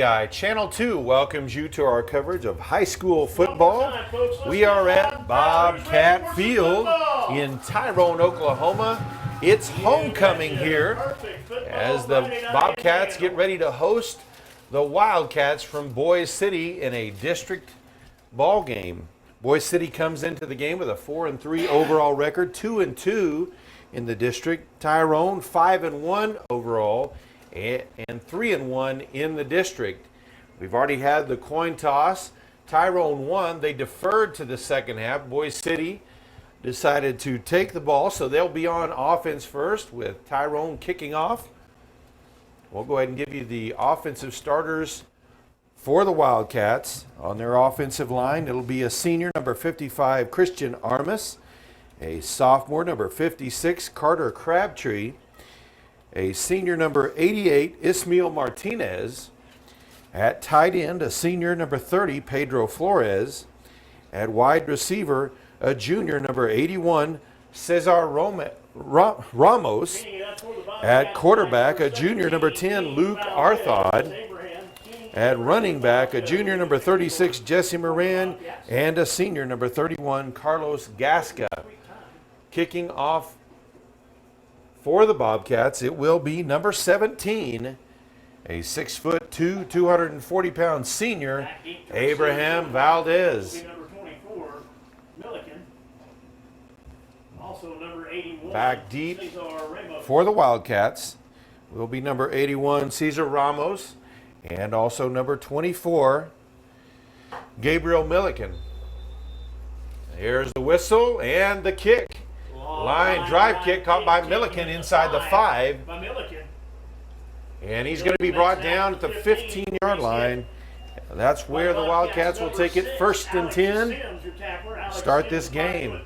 PTCI Channel 2 welcomes you to our coverage of high school football. We are at Bobcat Field in Tyrone, Oklahoma. It's homecoming here as the Bobcats get ready to host the Wildcats from Boise City in a district ball game. Boise City comes into the game with a 4-3 overall record, 2-2 in the district. Tyrone 5-1 overall and 3-1 in the district. We've already had the coin toss. Tyrone won. They deferred to the second half. Boise City decided to take the ball, so they'll be on offense first with Tyrone kicking off. We'll go ahead and give you the offensive starters for the Wildcats. On their offensive line, it'll be a senior, number 55, Christian Armas, a sophomore, number 56, Carter Crabtree, a senior, number 88, Ismael Martinez. At tight end, a senior, number 30, Pedro Flores. At wide receiver, a junior, number 81, Cesar Ramos. At quarterback, a junior, number 10, Luke Arthod. At running back, a junior, number 36, Jesse Moran, and a senior, number 31, Carlos Gasca. Kicking off for the Bobcats, it will be number 17, a 6'2", 240-pound senior, Abraham Valdez. Back deep for the Wildcats will be number 81, Cesar Ramos, and also number 24, Gabriel Milliken. Here's the whistle and the kick. Line drive kick caught by Milliken inside the 5. And he's going to be brought down at the 15-yard line. That's where the Wildcats will take it 1st and 10. Start this game.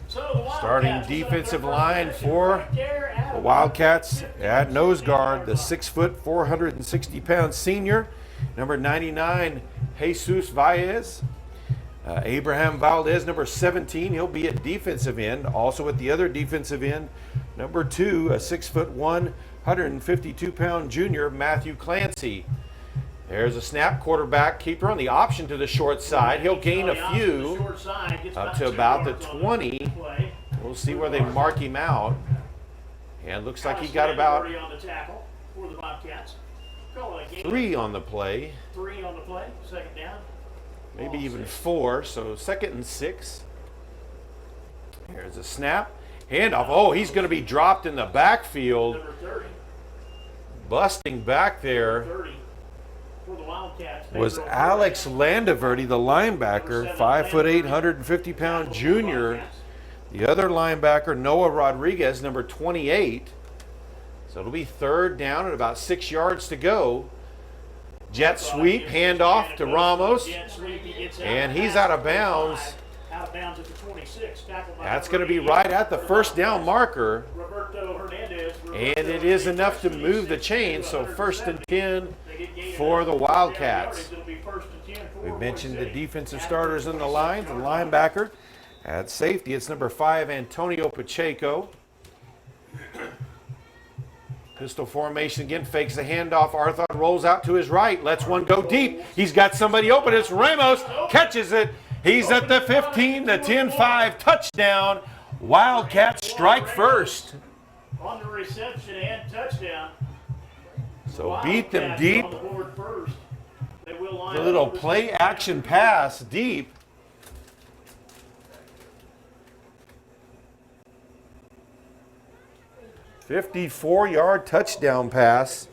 Starting defensive line for the Wildcats at nose guard, the 6', 460-pound senior, number 99, Jesus Valles. Abraham Valdez, number 17, he'll be at defensive end. Also at the other defensive end, number 2, a 6'1", 152-pound junior, Matthew Clancy. There's a snap, quarterback keeper on the option to the short side. He'll gain a few up to about the 20. We'll see where they mark him out. And looks like he got about 3 on the play. 3 on the play, second down. Maybe even 4, so 2nd and 6. Here's a snap. Handoff. Oh, he's going to be dropped in the backfield. Busting back there was Alex Landaverde, the linebacker, 5'8", 150-pound junior. The other linebacker, Noah Rodriguez, number 28. So it'll be 3rd down and about 6 yards to go. Jet sweep, handoff to Ramos, and he's out of bounds. That's going to be right at the 1st down marker, and it is enough to move the chain, so 1st and 10 for the Wildcats. We mentioned the defensive starters in the line, the linebacker. At safety, it's number 5, Antonio Pacheco. Pistol formation again, fakes the handoff. Arthod rolls out to his right, lets one go deep. He's got somebody open. It's Ramos, catches it. He's at the 15, the 10-5 touchdown. Wildcats strike first. On the reception and touchdown. So beat them deep. The little play action pass deep. $54-yard touchdown pass.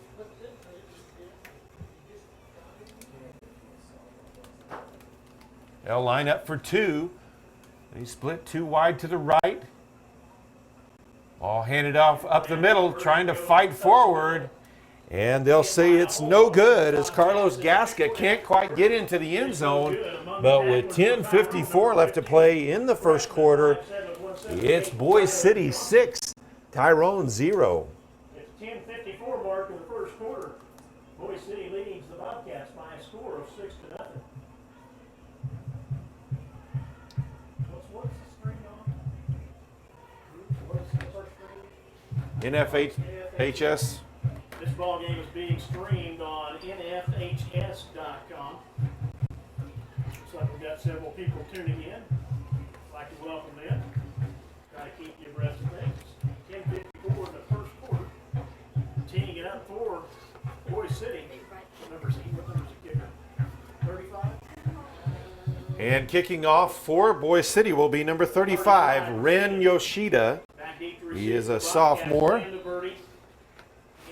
They'll line up for 2. They split 2 wide to the right. Ball handed off up the middle, trying to fight forward. And they'll say it's no good as Carlos Gasca can't quite get into the end zone. But with 10:54 left to play in the first quarter, it's Boise City 6. Tyrone 0. It's 10:54 mark in the first quarter. Boise City leads the Bobcats by a score of 6-0. What's the string on? What's the first string? NFHS. This ball game is being streamed on nfhs.com. Looks like we've got several people tuning in. I'd like to welcome them. Try to keep you abreast of things. 10:54 in the first quarter. Teeing it up for Boise City. What number is the kicker? 35? And kicking off for Boise City will be number 35, Ren Yoshida. He is a sophomore.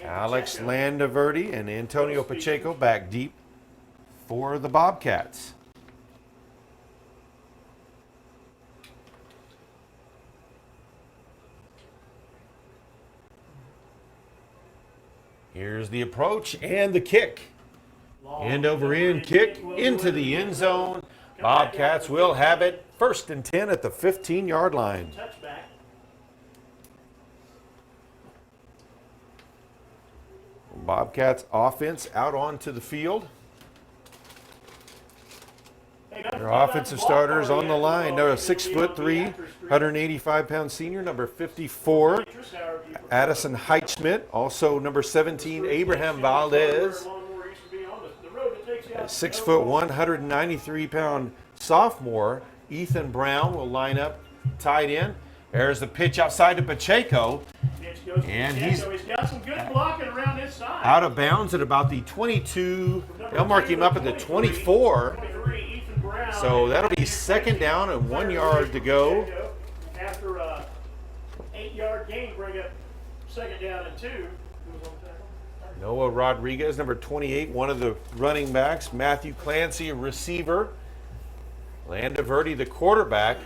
Alex Landaverdi and Antonio Pacheco back deep for the Bobcats. Here's the approach and the kick. End over end kick into the end zone. Bobcats will have it 1st and 10 at the 15-yard line. Bobcats offense out onto the field. Their offensive starters on the line. They're a 6'3", 185-pound senior, number 54, Addison Heitschmidt. Also number 17, Abraham Valdez. A 6'1", 193-pound sophomore, Ethan Brown, will line up tight end. There's the pitch outside to Pacheco. And he's got some good blocking around his side. Out of bounds at about the 22. They'll mark him up at the 24. So that'll be 2nd down and 1 yard to go. After a 8-yard gain, bring up 2nd down and 2. Noah Rodriguez, number 28, one of the running backs. Matthew Clancy, a receiver. Landaverdi, the quarterback.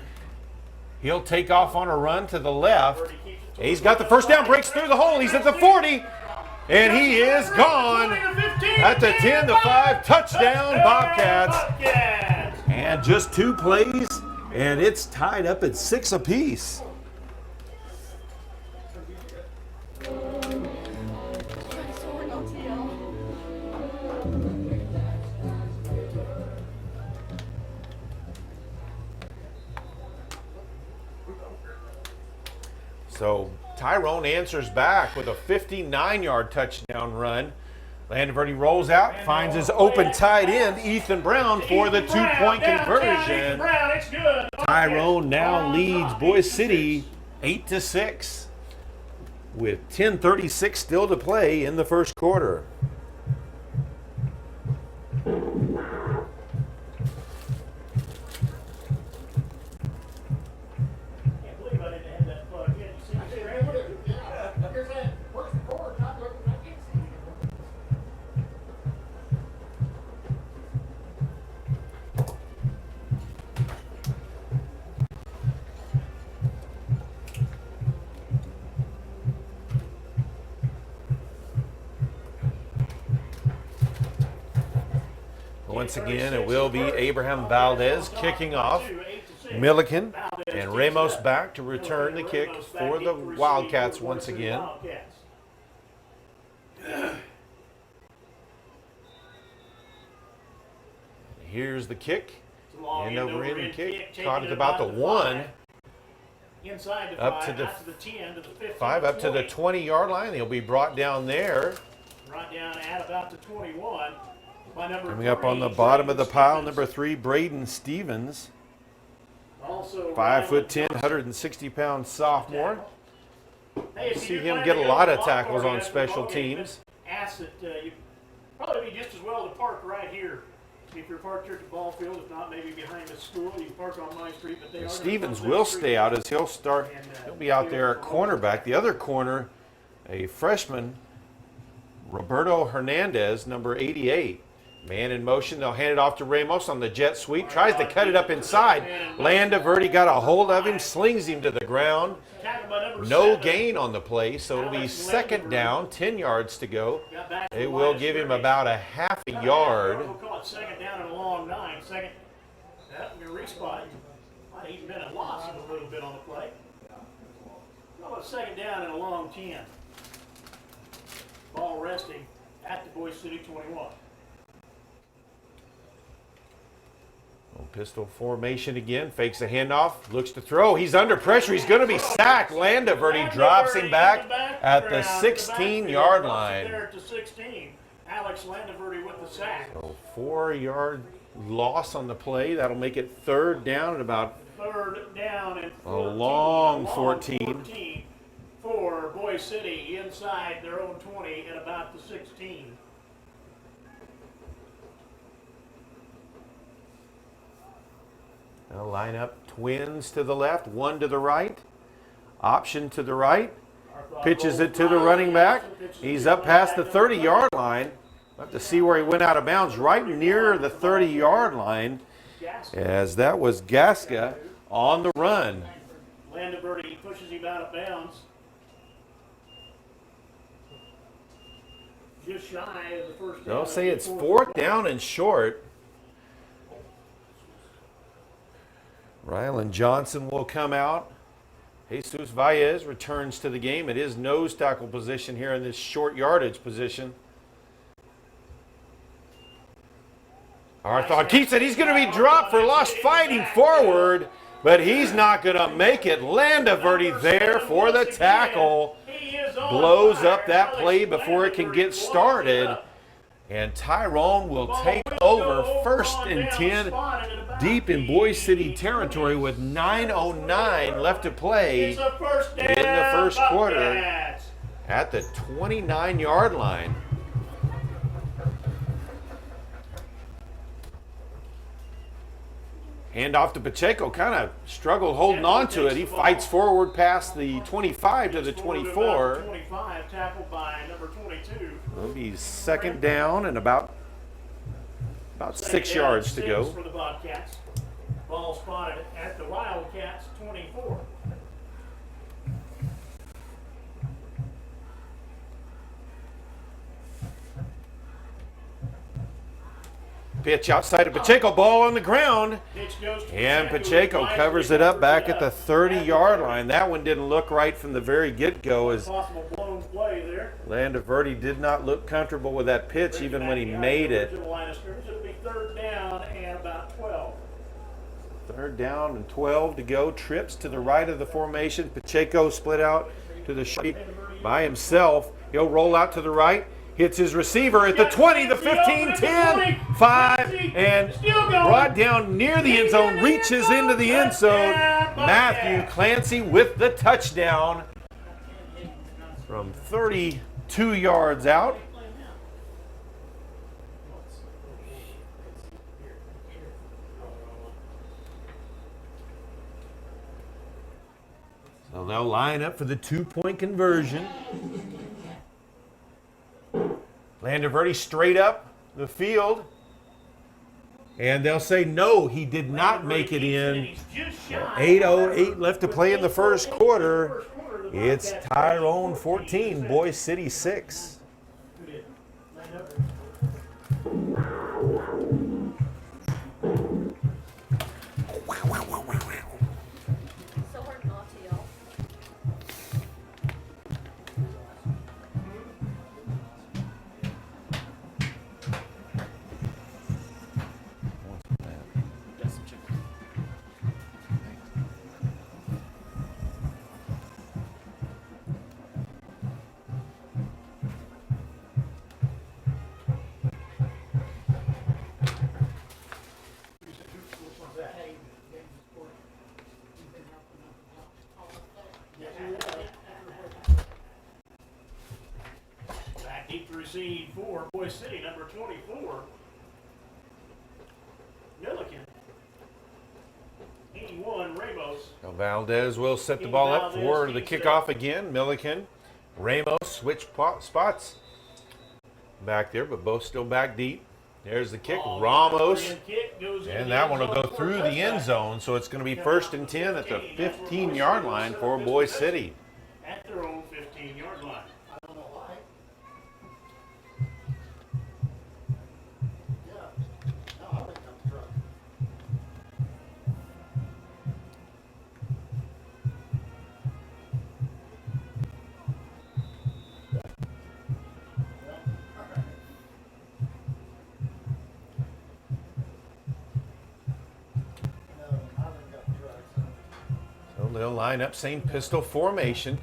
He'll take off on a run to the left. He's got the 1st down, breaks through the hole. He's at the 40, and he is gone at the 10 to 5 touchdown Bobcats. And just 2 plays, and it's tied up at 6 apiece. So Tyrone answers back with a 59-yard touchdown run. Landaverdi rolls out, finds his open tight end, Ethan Brown, for the 2-point conversion. Tyrone now leads Boise City 8-6 with 10:36 still to play in the first quarter. Once again, it will be Abraham Valdez kicking off. Milliken and Ramos back to return the kick for the Wildcats once again. Here's the kick. End over end kick. Caught at about the 1. Up to the 5, up to the 20-yard line. He'll be brought down there. Brought down at about the 21. Coming up on the bottom of the pile, number 3, Braden Stevens. 5'10", 160-pound sophomore. You see him get a lot of tackles on special teams. Ask that you probably be just as well to park right here. If you're parked here at the ball field, if not, maybe behind the school, you can park on my street. But Stevens will stay out as he'll be out there at cornerback. The other corner, a freshman, Roberto Hernandez, number 88. Man in motion, they'll hand it off to Ramos on the jet sweep. Tries to cut it up inside. Landaverdi got a hold of him, slings him to the ground. No gain on the play, so it'll be 2nd down, 10 yards to go. It will give him about a half a yard. We'll call it 2nd down and a long 9. Second, your respot might have even been a loss a little bit on the play. Call it 2nd down and a long 10. Ball resting at the Boise City 21. Pistol formation again. Fakes a handoff. Looks to throw. He's under pressure. He's going to be sacked. Landaverde drops him back at the 16-yard line. There at the 16. Alex Landaverde with the sack. So 4-yard loss on the play. That'll make it 3rd down at about and 14, a long 14. For Boise City inside their own 20 at about the 16. They'll line up twins to the left, one to the right. Option to the right. Pitches it to the running back. He's up past the 30-yard line. We'll have to see where he went out of bounds, right near the 30-yard line, as that was Gasca on the run. Landaverde pushes him out of bounds. Just shy of the first down. They'll say it's 4th down and short. Rylan Johnson will come out. Jesus Valles returns to the game. It is nose tackle position here in this short yardage position. Arthod keeps it. He's going to be dropped for lost fighting forward, but he's not going to make it. Landaverde there for the tackle. Blows up that play before it can get started. And Tyrone will take over 1st and 10 deep in Boise City territory with 9:09 left to play in the first quarter at the 29-yard line. Hand off to Pacheco, kind of struggled holding on to it. He fights forward past the 25 to the 24. 25, tackled by number 22. It'll be 2nd down and about 6 yards to go. For the Bobcats. Ball spotted at the Wildcats 24. Pitch outside of Pacheco, ball on the ground. And Pacheco covers it up back at the 30-yard line. That one didn't look right from the very get-go, as Landaverde did not look comfortable with that pitch even when he made it. It'll be 3rd down and about 12. 3rd down and 12 to go. Trips to the right of the formation. Pacheco split out to the right by himself. He'll roll out to the right. Hits his receiver at the 20, the 15, 10, 5, and brought down near the end zone. Reaches into the end zone. Matthew Clancy with the touchdown from 32 yards out. So they'll line up for the 2-point conversion. Landaverde straight up the field. And they'll say, no, he did not make it in. 8:08 left to play in the first quarter. It's Tyrone 14, Boise City 6. Receive for Boise City, number 24, Milliken. 81, Ramos. Now Valdez will set the ball up for the kickoff again. Milliken, Ramos switch spots back there, but both still back deep. There's the kick, Ramos, and that one will go through the end zone, so it's going to be 1st and 10 at the 15-yard line for Boise City. At their own 15-yard line. they'll line up, same pistol formation.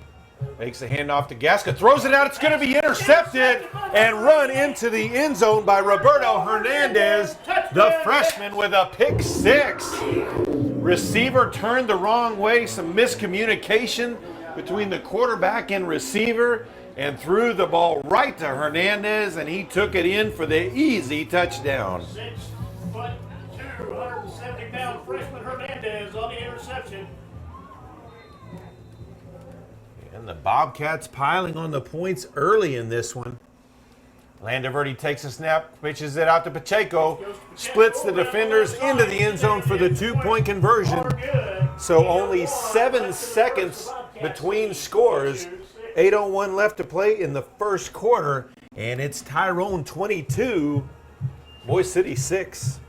Makes the handoff to Gasca, throws it out. It's going to be intercepted and run into the end zone by Roberto Hernandez, the freshman, with a pick six. Receiver turned the wrong way, some miscommunication between the quarterback and receiver, and threw the ball right to Hernandez, and he took it in for the easy touchdown. 6'2", 170-pound freshman Hernandez on the interception. And the Bobcats piling on the points early in this one. Landaverde takes a snap, pitches it out to Pacheco, splits the defenders into the end zone for the two-point conversion. So only 7 seconds between scores. 8:01 left to play in the first quarter, and it's Tyrone 22, Boise City 6.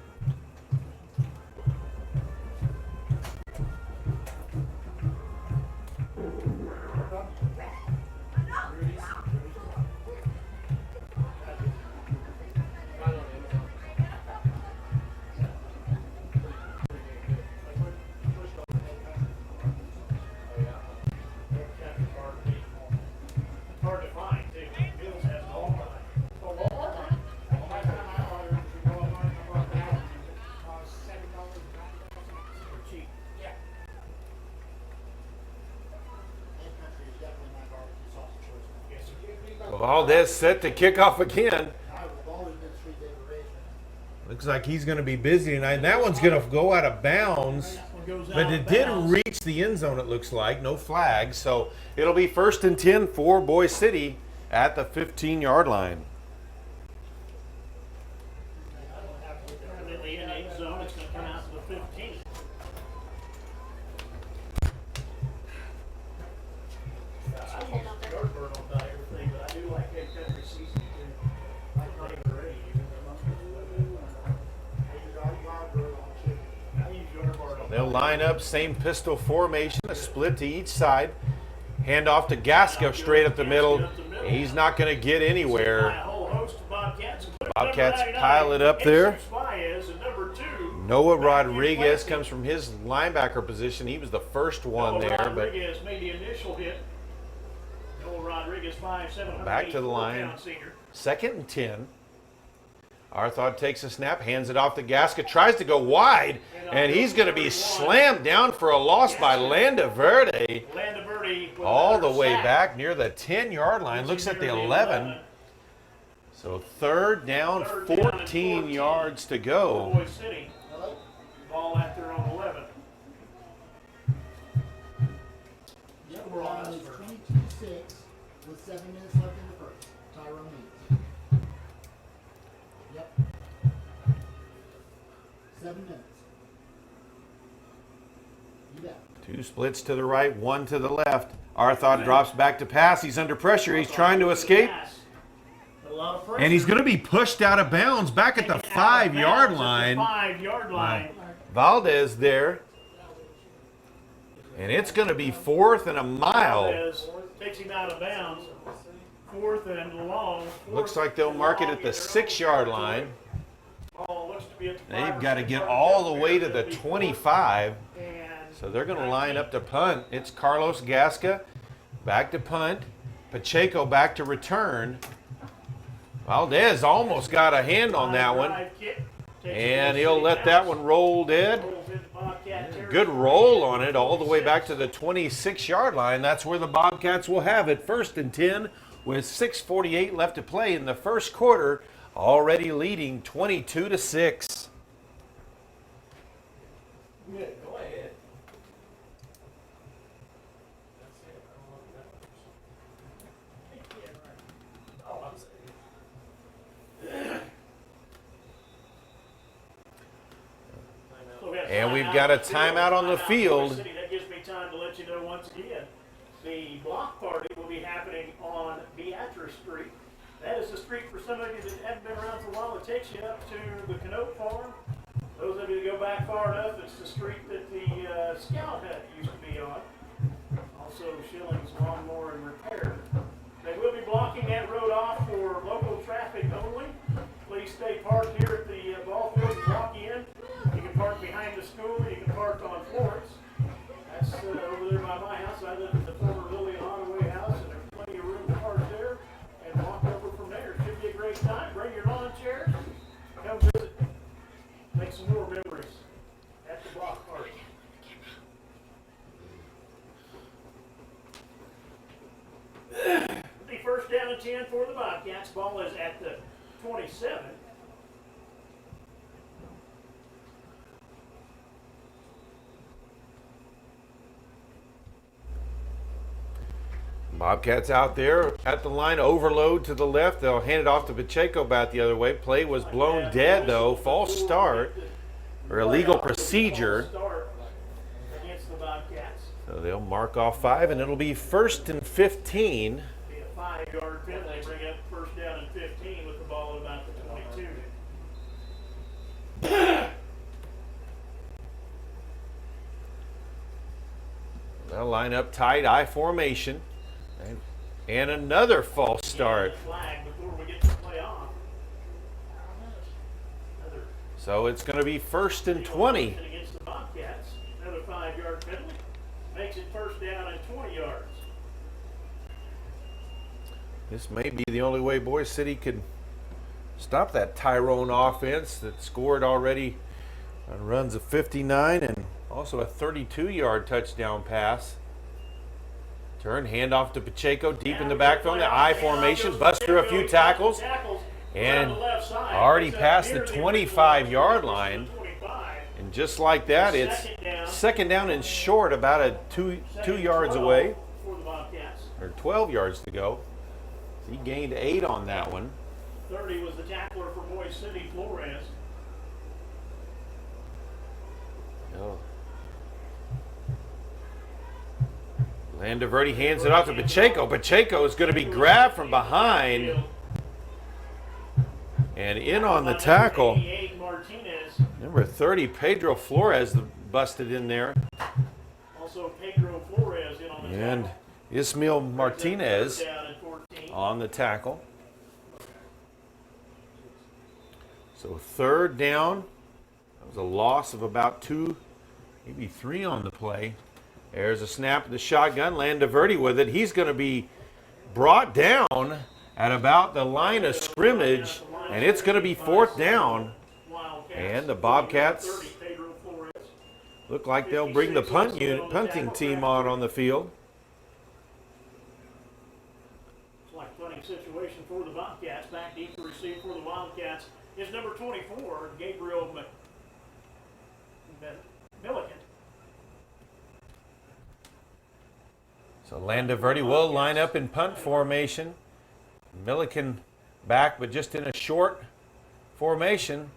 Valdez set to kick off again. Looks like he's going to be busy tonight. And that one's going to go out of bounds. But it did reach the end zone, it looks like. No flags. So it'll be 1st and 10 for Boise City at the 15-yard line. It's going to come out to the 15. They'll line up, same pistol formation, a split to each side. Hand off to Gasca straight up the middle. He's not going to get anywhere. Bobcats pile it up there. Noah Rodriguez comes from his linebacker position. He was the first one there. But made the initial hit. Noah Rodriguez, 5'7", back to the line. 2nd and 10. Arthod takes a snap, hands it off to Gasca, tries to go wide, and he's going to be slammed down for a loss by Landaverde. All the way back near the 10-yard line. Looks at the 11. So 3rd down, 14 yards to go. Ball at their own 11. We're on 22-6 with 7 minutes left in the first. Tyrone leads. Yep. 7 minutes. You bet. 2 splits to the right, 1 to the left. Arthod drops back to pass. He's under pressure. He's trying to escape. And he's going to be pushed out of bounds back at the 5-yard line. 5-yard line. Valdez there. And it's going to be 4th and a mile. Valdez takes him out of bounds. 4th and long. Looks like they'll mark it at the 6-yard line. They've got to get all the way to the 25. So they're going to line up to punt. It's Carlos Gasca back to punt. Pacheco back to return. Valdez almost got a hand on that one. And he'll let that one roll dead. Good roll on it all the way back to the 26-yard line. That's where the Bobcats will have it. 1st and 10 with 6:48 left to play in the first quarter. Already leading 22-6. Good, go ahead. And we've got a timeout on the field. That gives me time to let you know once again. The block party will be happening on Beatrice Street. That is the street for some of you that haven't been around for a while. It takes you up to the Canote Farm. Those of you that go back far enough, it's the street that the Scout Hut used to be on. Also Schilling's Lawnmower and Repair. They will be blocking that road off for local traffic only. Please stay parked here at the ball field and block in. You can park behind the school. You can park on Florence. That's over there Bobcats. Ball is at the 27. Bobcats out there at the line, overload to the left. They'll hand it off to Pacheco back the other way. Play was blown dead though. False start or illegal procedure. Against the Bobcats. So they'll mark off 5 and it'll be 1st and 15. Be a 5-yard penalty. Bring up first down and 15 with the ball at about the 22. They'll line up tight, I formation. And another false start. Flag before we get to play off. So it's going to be 1st and 20. Against the Bobcats. Another 5-yard penalty. Makes it first down and 20 yards. This may be the only way Boise City could stop that Tyrone offense that scored already on runs of 59 and also a 32-yard touchdown pass. Turn, handoff to Pacheco, deep in the backfield, the I formation, busts through a few tackles, and already past the 25-yard line. And just like that, it's second down and short, about a two yards away, or 12 yards to go. He gained 8 on that one. 30 was the tackler for Boise City, Flores. Oh. Landaverde hands it off to Pacheco. Pacheco is going to be grabbed from behind and in on the tackle. Number 30, Pedro Flores, busted in there. Also Pedro Flores in on the and tackle. Ismail Martinez on the tackle. So 3rd down. That was a loss of about 2, maybe 3 on the play. There's a snap of the shotgun. Landaverde with it. He's going to be brought down at about the line of scrimmage, and it's going to be 4th down. And the Bobcats look like they'll bring the punting team on the field. It's like punting situation for the Bobcats. Back deep to receive for the Wildcats is number 24, Gabriel Milliken. So Landaverde will line up in punt formation. Milliken back, but just in a short formation.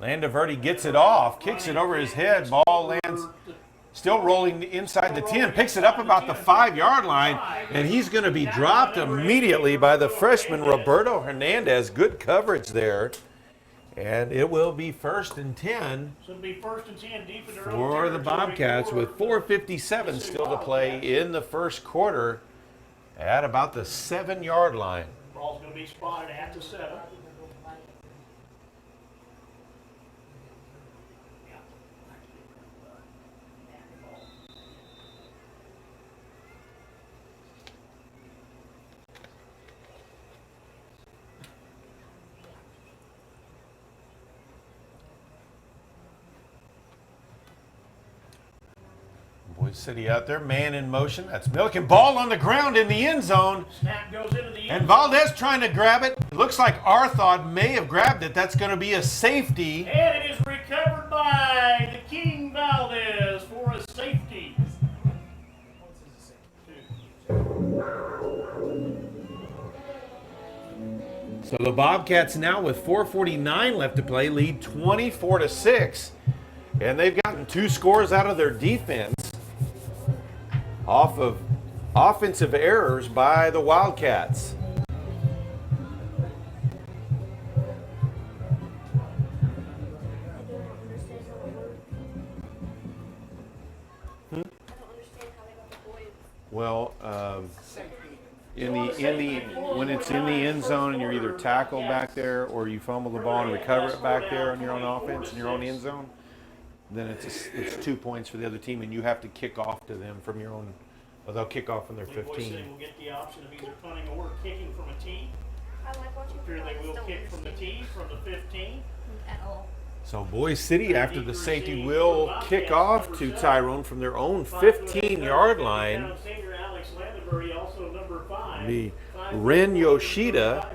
Landaverde gets it off, kicks it over his head. Ball lands, still rolling inside the 10, picks it up about the 5-yard line, and he's going to be dropped immediately by the freshman Roberto Hernandez. Good coverage there. And it will be 1st and 10 for the Bobcats with 4:57 still to play in the first quarter at about the 7-yard line. Ball's going to be spotted at the 7. Boise City out there, man in motion. That's Milliken. Ball on the ground in the end zone. Snap goes into the end and Valdez trying to grab it. It looks like Arthod may have grabbed it. That's going to be a safety. And it is recovered by the King Valdez for a safety. So the Bobcats now with 4:49 left to play lead 24-6. And they've gotten 2 scores out of their defense off of offensive errors by the Wildcats. Well, when it's in the end zone and you're either tackled back there or you fumble the ball and recover it back there on your own offense in your own end zone, then it's 2 points for the other team, and you have to kick off to them from your own. Well, they'll kick off from their 15. Boise City will get the option of either punting or kicking from a tee. I like watching Here they will kick from the tee from the 15. at all. So Boise City, after the safety, will kick off to Tyrone from their own 15-yard line. Senior Alex Landaverde, also number 5. The Ren Yoshida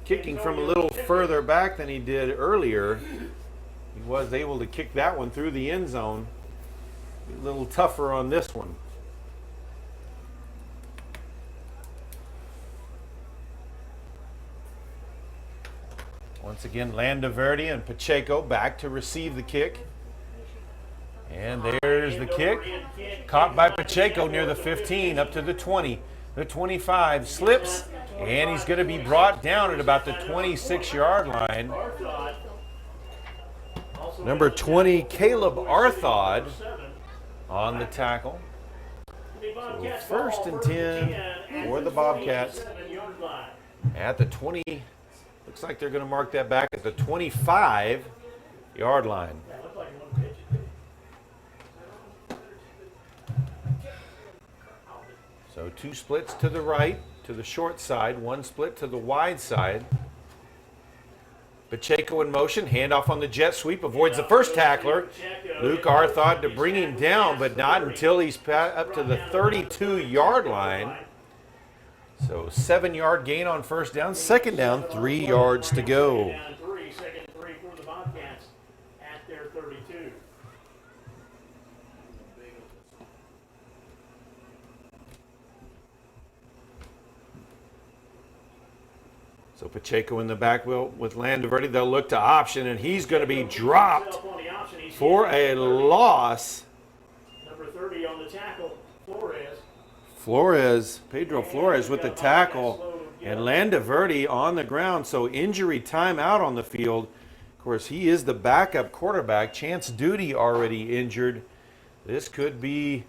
kicking from a little further back than he did earlier. He was able to kick that one through the end zone. Be a little tougher on this one. Once again, Landaverde and Pacheco back to receive the kick. And there's the kick. Caught by Pacheco near the 15, up to the 20. The 25 slips, and he's going to be brought down at about the 26-yard line. Number 20, Caleb Arthod on the tackle. So first and 10 for the Bobcats at the 20. Looks like they're going to mark that back at the 25-yard line. So two splits to the right, to the short side, one split to the wide side. Pacheco in motion, handoff on the jet sweep, avoids the first tackler. Luke Arthod to bring him down, but not until he's up to the 32-yard line. So 7-yard gain on first down, second down, 3 yards to go. Second and 3 for the Bobcats at their 32. So Pacheco in the back with Landaverde. They'll look to option, and he's going to be dropped for a loss. Number 30 on the tackle, Pedro Flores with the tackle, and Landaverde on the ground. So injury timeout on the field. Of course, he is the backup quarterback. Chance Duty already injured. This could be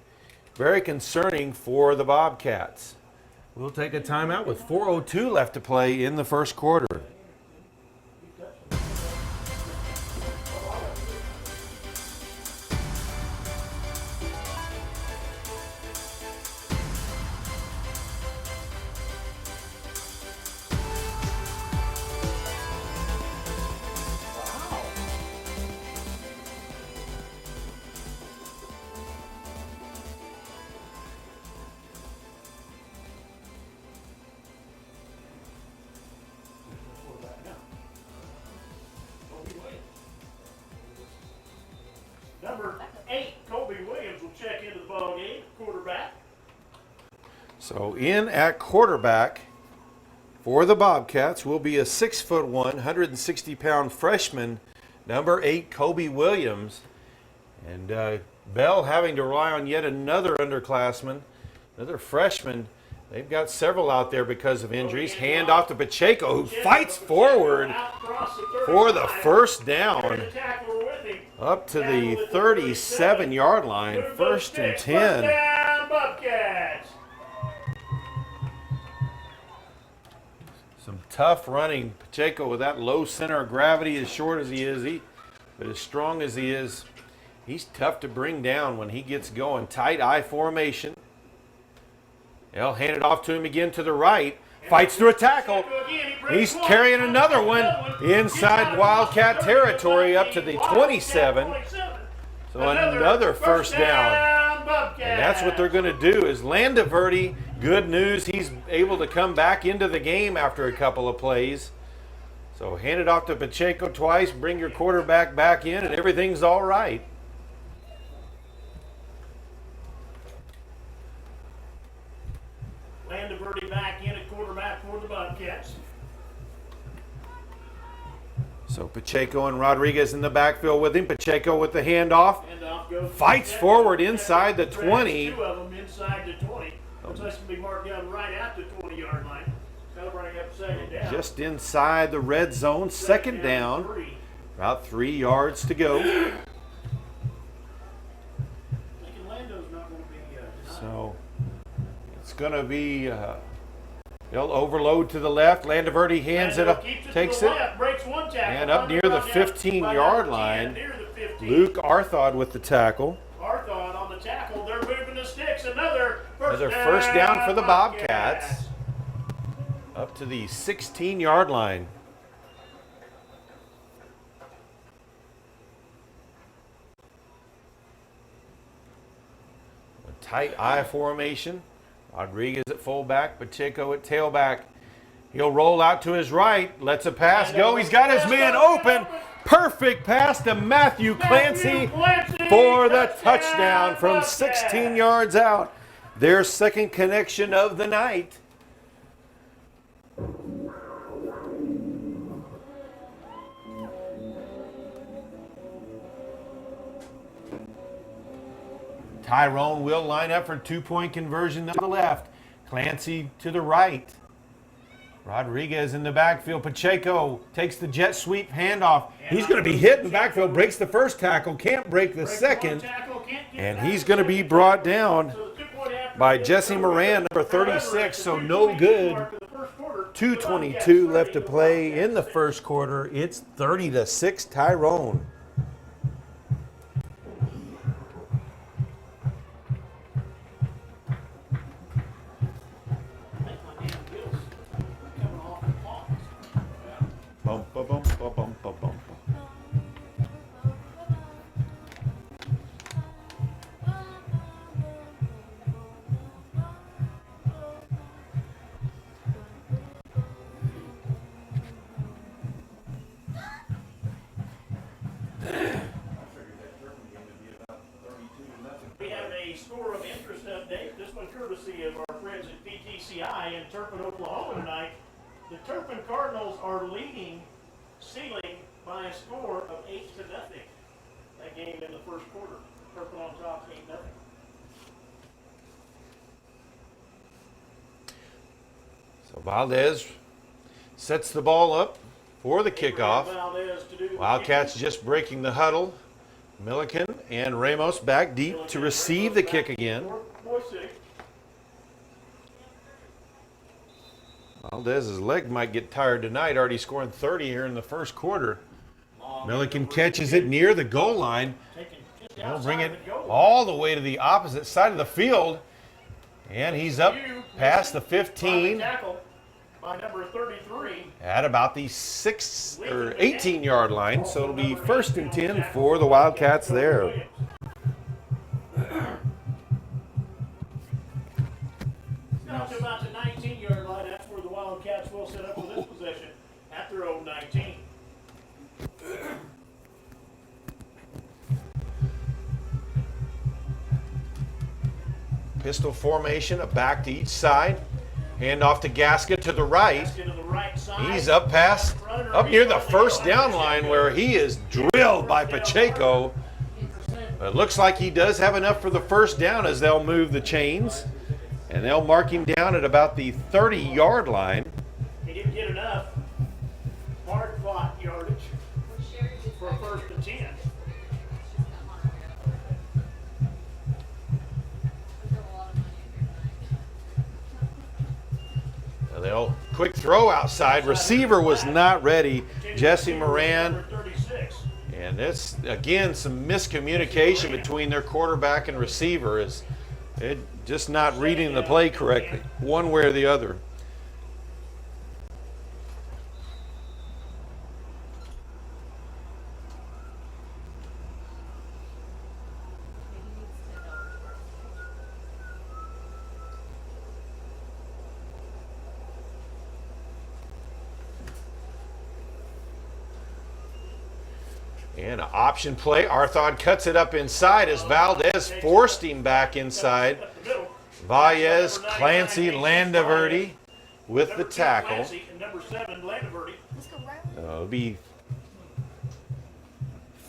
very concerning for the Bobcats. We'll take a timeout with 4:02 left to play in the first quarter. Number 8, Kobe Williams will check into the ball game, quarterback. So in at quarterback for the Bobcats will be a 6'1", 160-pound freshman, number 8, Kobe Williams. And Bell having to rely on yet another underclassman, another freshman. They've got several out there because of injuries. Hand off to Pacheco, who fights forward for the first down. Up to the 37-yard line, first and 10. Some tough running. Pacheco with that low center of gravity, as short as he is, but as strong as he is, he's tough to bring down when he gets going. Tight I formation. They'll hand it off to him again to the right. Fights through a tackle. He's carrying another one inside Wildcat territory up to the 27. So another first down. And that's what they're going to do is Landaverde, good news, he's able to come back into the game after a couple of plays. So hand it off to Pacheco twice, bring your quarterback back in, and everything's all right. Landaverde back in at quarterback for the Bobcats. So Pacheco and Rodriguez in the backfield with him. Pacheco with the handoff. Fights forward inside the 20. Two of them inside the 20. Looks like it's going to be marked down right at the 20-yard line. Celebrating up second down. Just inside the red zone. Second down. About 3 yards to go. So it's going to be... They'll overload to the left. Landaverde hands it up, takes it, and up near the 15-yard line. Luke Arthod with the tackle. Arthod on the tackle. They're moving the sticks. Another first down for the Bobcats. Up to the 16-yard line. A tight I formation. Rodriguez at fullback, Pacheco at tailback. He'll roll out to his right, lets a pass go. He's got his man open. Perfect pass to Matthew Clancy for the touchdown from 16 yards out. Their second connection of the night. Tyrone will line up for 2-point conversion to the left. Clancy to the right. Rodriguez in the backfield. Pacheco takes the jet sweep handoff. He's going to be hit in the backfield, breaks the first tackle, can't break the second, and he's going to be brought down by Jesse Moran, number 36, so no good. 2:22 left to play in the first quarter. It's 30-6 Tyrone. Bum, ba, bum, ba, bum, ba, bum. We have a score of interest update. This one courtesy of our friends at PTCI in Turpin, Oklahoma tonight. The Turpin Cardinals are leading Sealing by a score of 8-0. That game in the first quarter. Turpin on top, 8-0. So Valdez sets the ball up for the kickoff. Valdez to do the Wildcats just breaking the huddle. Milliken and Ramos back deep to receive the kick again. Boise. Valdez's leg might get tired tonight, already scoring 30 here in the first quarter. Milliken catches it near the goal line. He'll bring it all the way to the opposite side of the field. And he's up past the 15 Tackle by number 33. at about the 18-yard line. So it'll be 1st and 10 for the Wildcats there. Now to about the 19-yard line. That's where the Wildcats will set up with this possession at their own 19. Pistol formation, a back to each side. Hand off to Gasket to the right. To the right side. He's up near the first down line where he is drilled by Pacheco. But it looks like he does have enough for the first down as they'll move the chains. And they'll mark him down at about the 30-yard line. He didn't get enough hard-fought yardage for a 1st and 10. They'll quick throw outside. Receiver was not ready. Jesse Moran. Number 36. And it's, again, some miscommunication between their quarterback and receiver. Is it just not reading the play correctly, one way or the other. And an option play. Arthod cuts it up inside as Valdez forced him back inside. Valles, Clancy, Landaverde with the tackle. Clancy and number 7, Landaverde. It'll be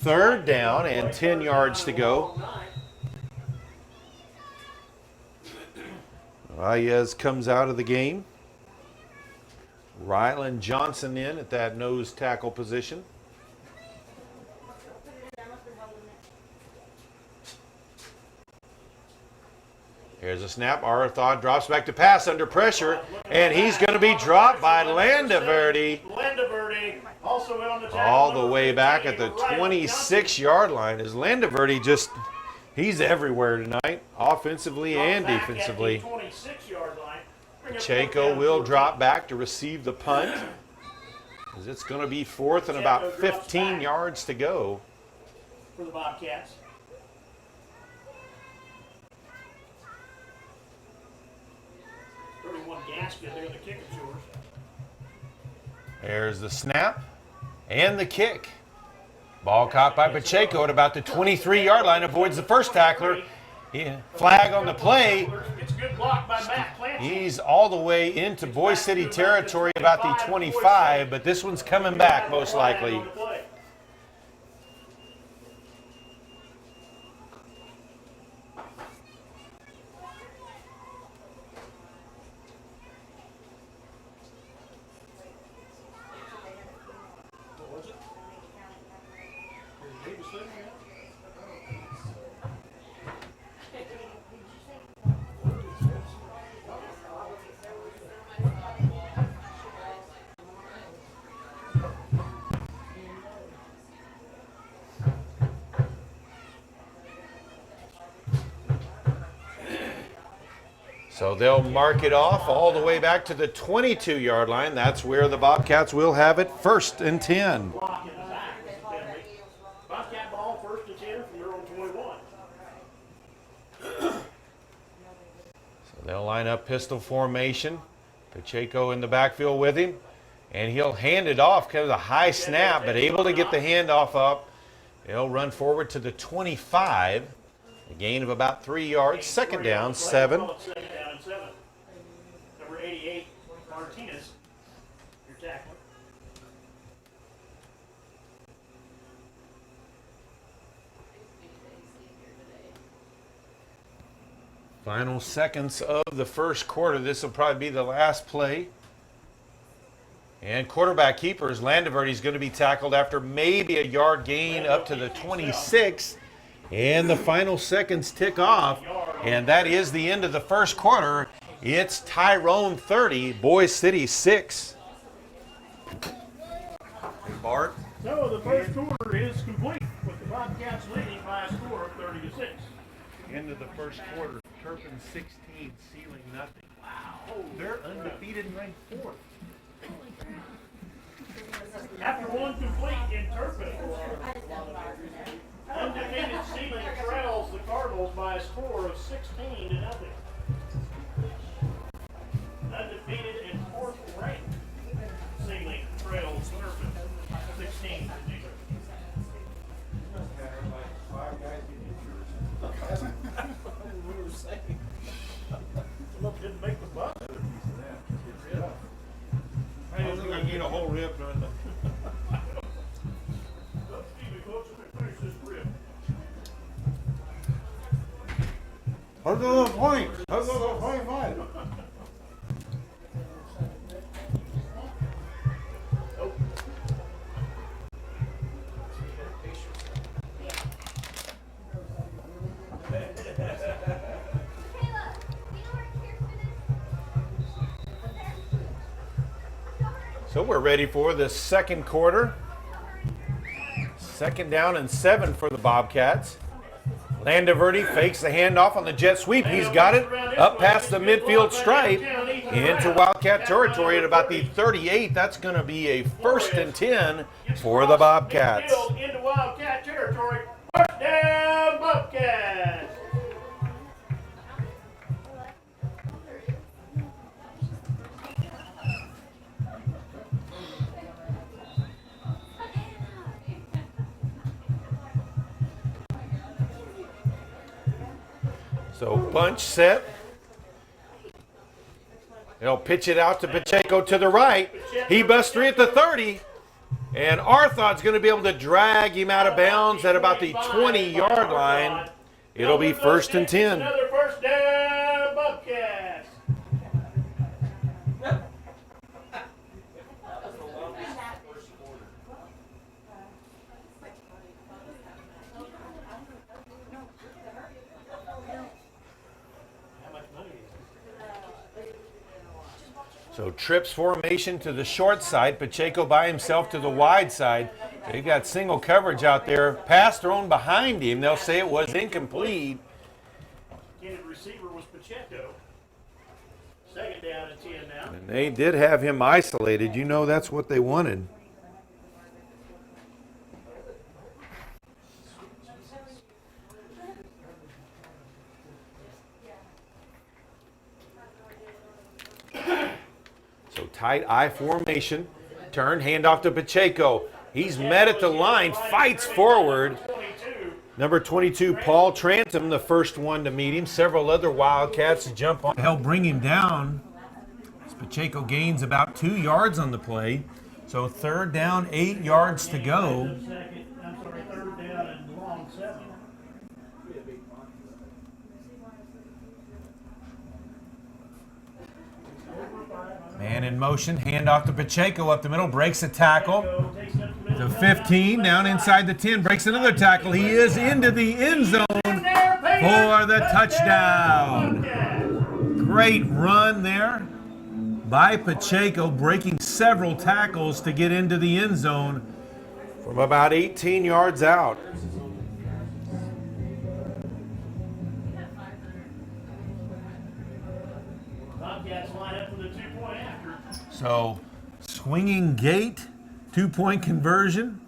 3rd down and 10 yards to go. Valles comes out of the game. Ryland Johnson in at that nose tackle position. Here's a snap. Arthod drops back to pass under pressure, and he's going to be dropped by Landaverde Landaverde also in on the tackle. all the way back at the 26-yard line. As Landaverde just, he's everywhere tonight, offensively and defensively. 26-yard line. Pacheco will drop back to receive the punt, as it's going to be 4th and about 15 yards to go. For the Bobcats. Gasket there, the kick is yours. There's the snap and the kick. Ball caught by Pacheco at about the 23-yard line, avoids the first tackler. Yeah. Flag on the play. It's a good block by Matt Clancy. He's all the way into Boise City territory about the 25, but this one's coming back most likely. So they'll mark it off all the way back to the 22-yard line. That's where the Bobcats will have it, 1st and 10. Block in the back. Bobcat ball, 1st and 10 from their own 21. So they'll line up pistol formation. Pacheco in the backfield with him. And he'll hand it off, kind of a high snap, but able to get the handoff up. They'll run forward to the 25. A gain of about 3 yards. 2nd down, 7. 2nd down and 7. Number 88, Martinez, your tackler. Final seconds of the first quarter. This will probably be the last play. And quarterback keepers, Landeverde's going to be tackled after maybe a yard gain up to the 26. And the final seconds tick off. And that is the end of the first quarter. It's Tyrone 30, Boise City 6. Bart? So the first quarter is complete with the Bobcats leading by a score of 30-6. End of the first quarter. Turpin 16, Sealing nothing. Wow. They're undefeated and ranked 4th. After one complete in Turpin, undefeated Sealing trails the Cardinals by a score of 16-0. Undefeated and 4th ranked Sealing trails Turpin 16-0. Didn't make the bus. I don't think I get a whole rib during the. How's the little point? How's the little point mine? So we're ready for the second quarter. 2nd down and 7 for the Bobcats. Landeverde fakes the handoff on the jet sweep. He's got it up past the midfield stripe into Wildcat territory at about the 38. That's going to be a 1st and 10 for the Bobcats. Into Wildcat territory. 1st down, Bobcats. So bunch set. They'll pitch it out to Pacheco to the right. He busts 3 at the 30. And Arthod's going to be able to drag him out of bounds at about the 20-yard line. It'll be 1st and 10. Another 1st down, Bobcats. So trips formation to the short side. Pacheco by himself to the wide side. They've got single coverage out there. Pass thrown behind him. They'll say it was incomplete. Intended receiver was Pacheco. 2nd down and 10 now. And they did have him isolated. You know that's what they wanted. So tight I formation. Turn, handoff to Pacheco. He's met at the line, fights forward. Number 22, Paul Trantham, the first one to meet him. Several other Wildcats to jump on. Help bring him down. As Pacheco gains about 2 yards on the play. So third down, 8 yards to go. Third down and long 7. Man in motion, handoff to Pacheco up the middle, breaks a tackle. To 15, down inside the 10, breaks another tackle. He is into the end zone for the touchdown. Great run there by Pacheco, breaking several tackles to get into the end zone from about 18 yards out. So, swinging gate, 2-point conversion.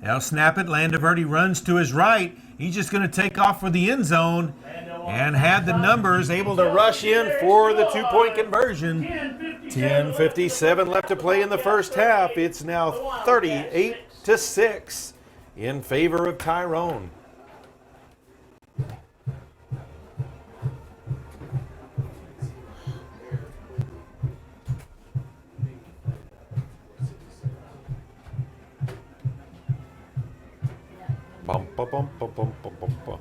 They'll snap it. Landaverde runs to his right. He's just going to take off for the end zone and had the numbers, able to rush in for the 2-point conversion. 10:57 left to play in the first half. It's now 38-6 in favor of Tyrone. Bum, bum, bum, bum, bum, bum, bum, bum.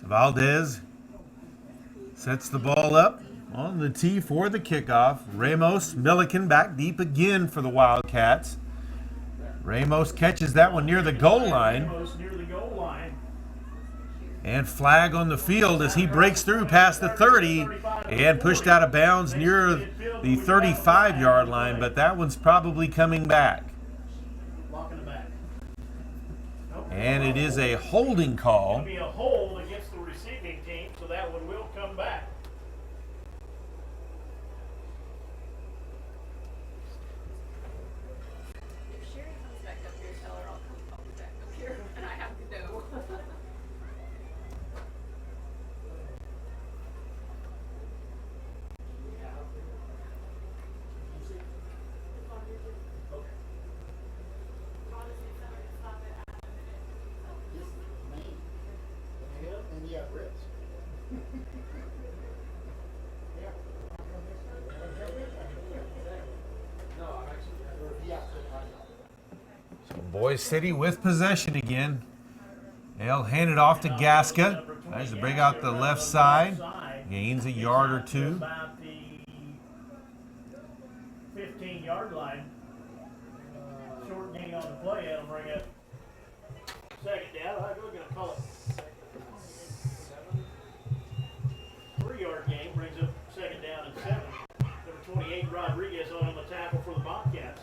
Valdez sets the ball up on the tee for the kickoff. Ramos Milliken back deep again for the Wildcats. Ramos catches that one near the goal line. And flag on the field as he breaks through past the 30 and pushed out of bounds near the 35-yard line, but that one's probably coming back. And it is a holding call. It'll be a hold against the receiving team, so that one will come back. If Sherry comes back up here, tell her I'll come back up here, and I have to go. And you have ribs. So Boise City with possession again. They'll hand it off to Gasca. Tries to bring out the left side. Gains a yard or two. About the 15-yard line. Short gain on the play. That'll bring up second down. We're going to call it 3-yard gain. Brings up second down and 7. Number 28, Rodriguez on the tackle for the Bobcats.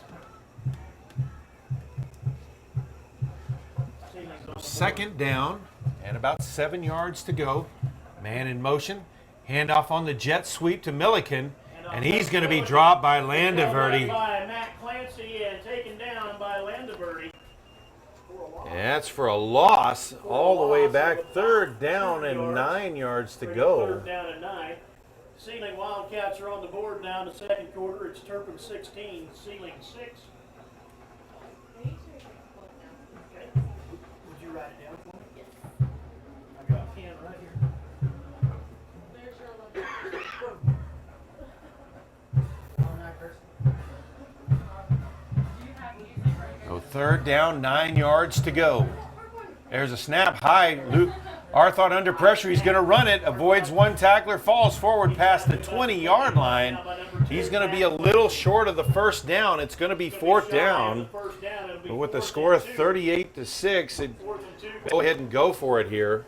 Second down and about 7 yards to go. Man in motion. Handoff on the jet sweep to Milliken. And he's going to be dropped by Landaverde. By Matt Clancy and taken down by Landaverde. That's for a loss all the way back. Third down and 9 yards to go. Third down and 9. Sealing Wildcats are on the board now in the second quarter. It's Turpin 16, Sealing 6. Okay. Would you write it down for me? Yes. I got a pen right here. There's your logo. So third down, 9 yards to go. There's a snap high. Luke Arthot under pressure. He's going to run it. Avoids one tackler. Falls forward past the 20-yard line. He's going to be a little short of the first down. It's going to be fourth down. But with the score of 38-6, go ahead and go for it here.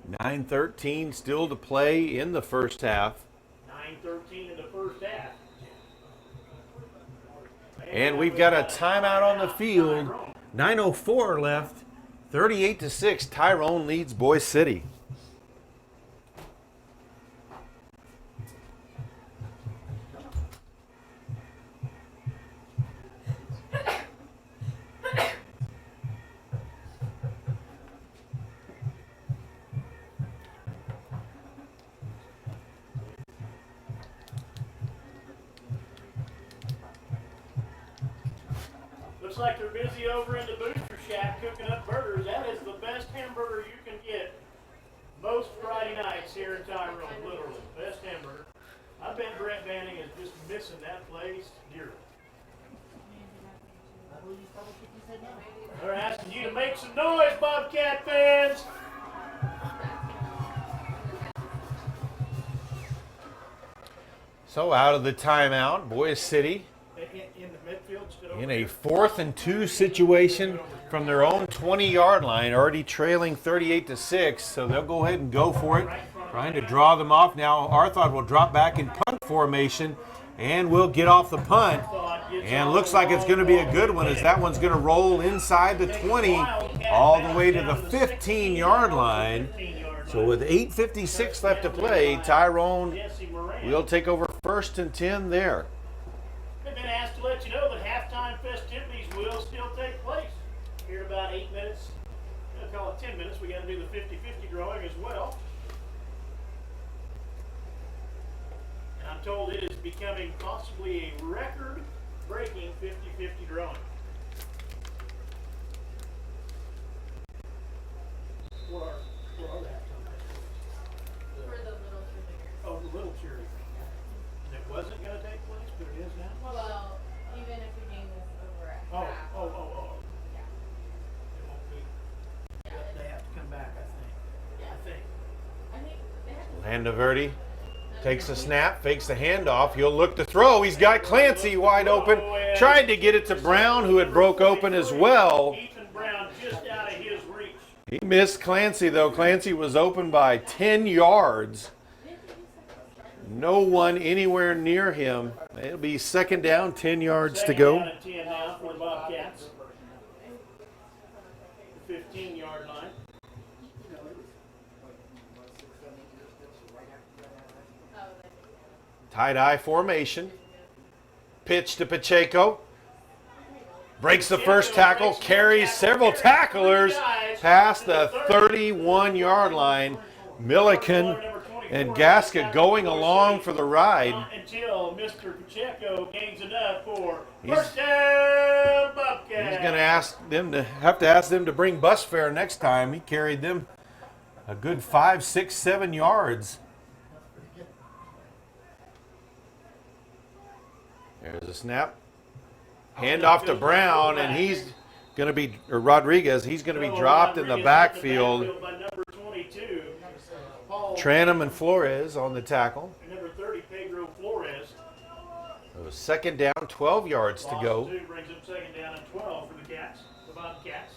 9:13 still to play in the first half. 9:13 in the first half. And we've got a timeout on the field. 9:04 left. 38-6. Tyrone leads Boise City. Looks like they're busy over in the booster shack cooking up burgers. That is the best hamburger you can get most Friday nights here in Tyrone, literally. Best hamburger. I bet Brett Banning is just missing that place dearly. They're asking you to make some noise, Bobcat fans. So out of the timeout, Boise City In the midfield, in a 4th and 2 situation from their own 20-yard line, already trailing 38-6. So they'll go ahead and go for it, trying to draw them off. Now Arthod will drop back in punt formation and will get off the punt. And looks like it's going to be a good one, as that one's going to roll inside the 20 all the way to the 15-yard line. So with 8:56 left to play, Tyrone will take over 1st and 10 there. They've been asked to let you know that halftime festivities will still take place here in about 8 minutes. We'll call it 10 minutes. We got to do the 50-50 drawing as well. And I'm told it is becoming possibly a record-breaking 50-50 drawing. What are the halftime festivities? For the little cheerleaders. Oh, the little cheerleader. And it wasn't going to take place, but it is now? Well, even if the game is over at Oh. half. Yeah. It won't be. They have to come back, I think. I think. I think they have to. Landaverde takes the snap, fakes the handoff. He'll look to throw. He's got Clancy wide open. Tried to get it to Brown, who had broke open as well. Ethan Brown just out of his reach. He missed Clancy, though. Clancy was open by 10 yards. No one anywhere near him. It'll be 2nd down, 10 yards to go. Second down and 10 now for the Bobcats. 15-yard line. Tie-dye formation. Pitch to Pacheco. Breaks the first tackle, carries several tacklers past the 31-yard line. Milliken and Gasca going along for the ride. Until Mr. Pacheco gains enough for first down Bobcats. He's going to have to ask them to bring bus fare next time. He carried them a good 5, 6, 7 yards. There's a snap. Hand off to Brown, and he's going to be, or Rodriguez, he's going to be dropped in the backfield. By number 22, Paul Tranum and Flores on the tackle. and number 30, Pedro Flores. It was 2nd down, 12 yards to go. Loss of 2 brings up 2nd down and 12 for the Cats, the Bobcats.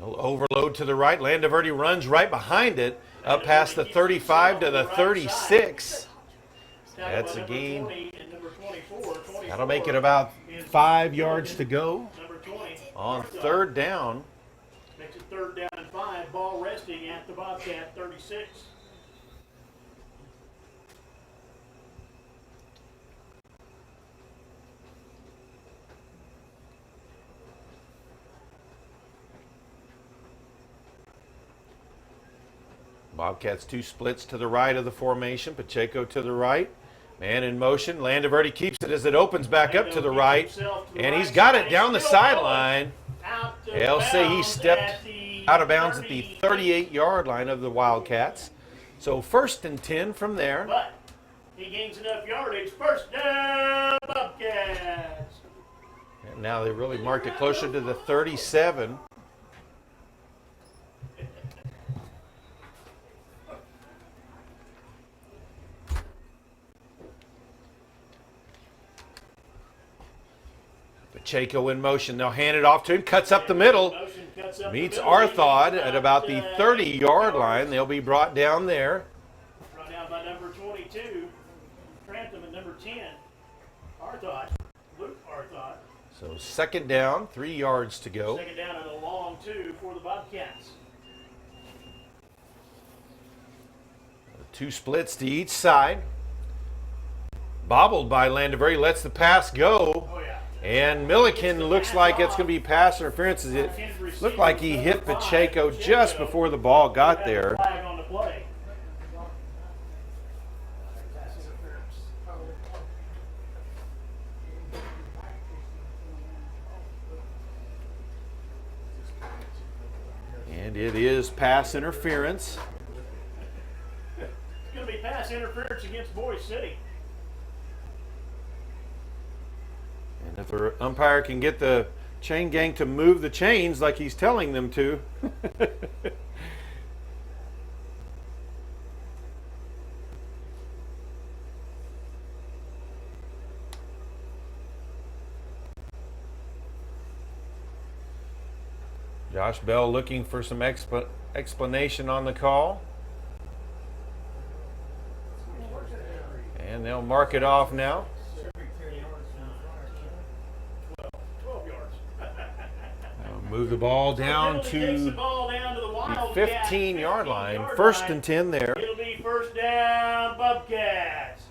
Overload to the right. Landaverde runs right behind it, up past the 35 to the 36. That's a gain. That'll make it about 5 yards to go on 3rd down. Makes it 3rd down and 5. Ball resting at the Bobcat 36. Bobcats 2 splits to the right of the formation. Pacheco to the right. Man in motion. Landaverde keeps it as it opens back up to the right. And he's got it down the sideline. They'll say he stepped out of bounds at the 38-yard line of the Wildcats. So 1st and 10 from there. But he gains enough yardage. First down, Bobcats. And now they really marked it closer to the 37. Pacheco in motion. They'll hand it off to him. Cuts up the middle. Meets Arthod at about the 30-yard line. They'll be brought down there. Brought down by number 22. Trantham at number 10. Arthod. Luke Arthod. So second down, 3 yards to go. Second down and a long 2 for the Bobcats. 2 splits to each side. Bobbled by Landaver. He lets the pass go. Oh, yeah. And Milliken looks like it's going to be pass interference. It looked like he hit Pacheco just before the ball got there. Flag on the play. And it is pass interference. It's going to be pass interference against Boise City. And if the umpire can get the chain gang to move the chains like he's telling them to. Josh Bell looking for some explanation on the call. And they'll mark it off now. 12 yards. Move the ball down Penalty takes the to ball down to the the Wildcats 15-yard line. 15-yard First line. and 10 there. It'll be first down, Bobcats.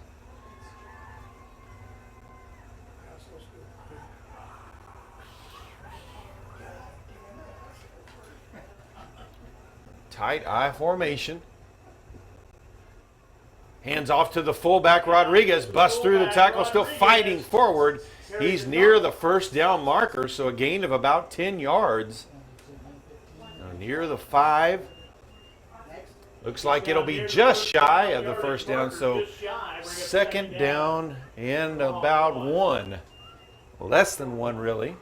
Tight I formation. Hands off to the fullback, Rodriguez. Busts through the tackle, still fighting forward. He's near the first down marker, so a gain of about 10 yards. Now near the 5. Looks like it'll be just shy of the first down, so second down and about 1. Less than 1, really.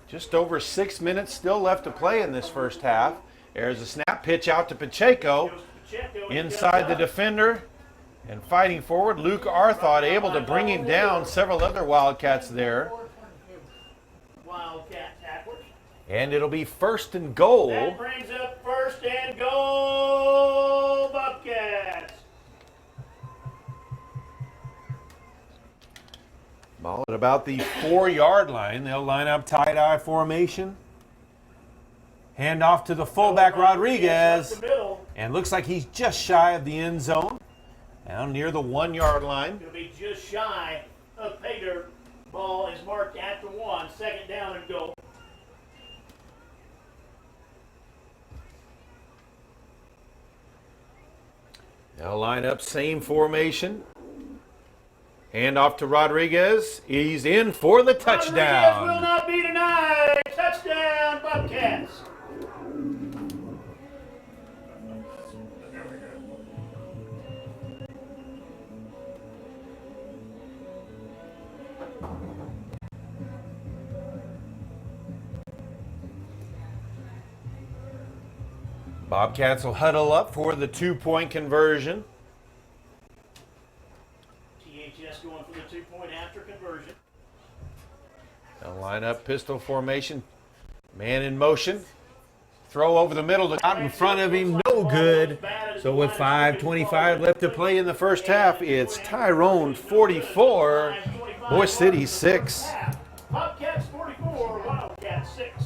Just over 6 minutes still left to play in this first half. There's a snap pitch out to Pacheco. Inside the defender and fighting forward. Luke Arthod able to bring him down. Several other Wildcats there. Wildcat tacklers. And it'll be first and goal. That brings up first and goal, Bobcats. Ball at about the 4-yard line. They'll line up tight I formation. Hand off to the fullback, Rodriguez. And looks like he's just shy of the end zone. Down near the 1-yard line. It'll be just shy of Pater. Ball is marked at the 1. Second down and goal. They'll line up same formation. Hand off to Rodriguez. He's in for the touchdown. Rodriguez will not be denied. Touchdown, Bobcats. Bobcats will huddle up for the 2-point conversion. THS going for the 2-point after conversion. They'll line up pistol formation. Man in motion. Throw over the middle. Out in front of him. No good. So with 5:25 left to play in the first half, it's Tyrone 44, Boise City 6. Bobcats 44, Wildcats 6.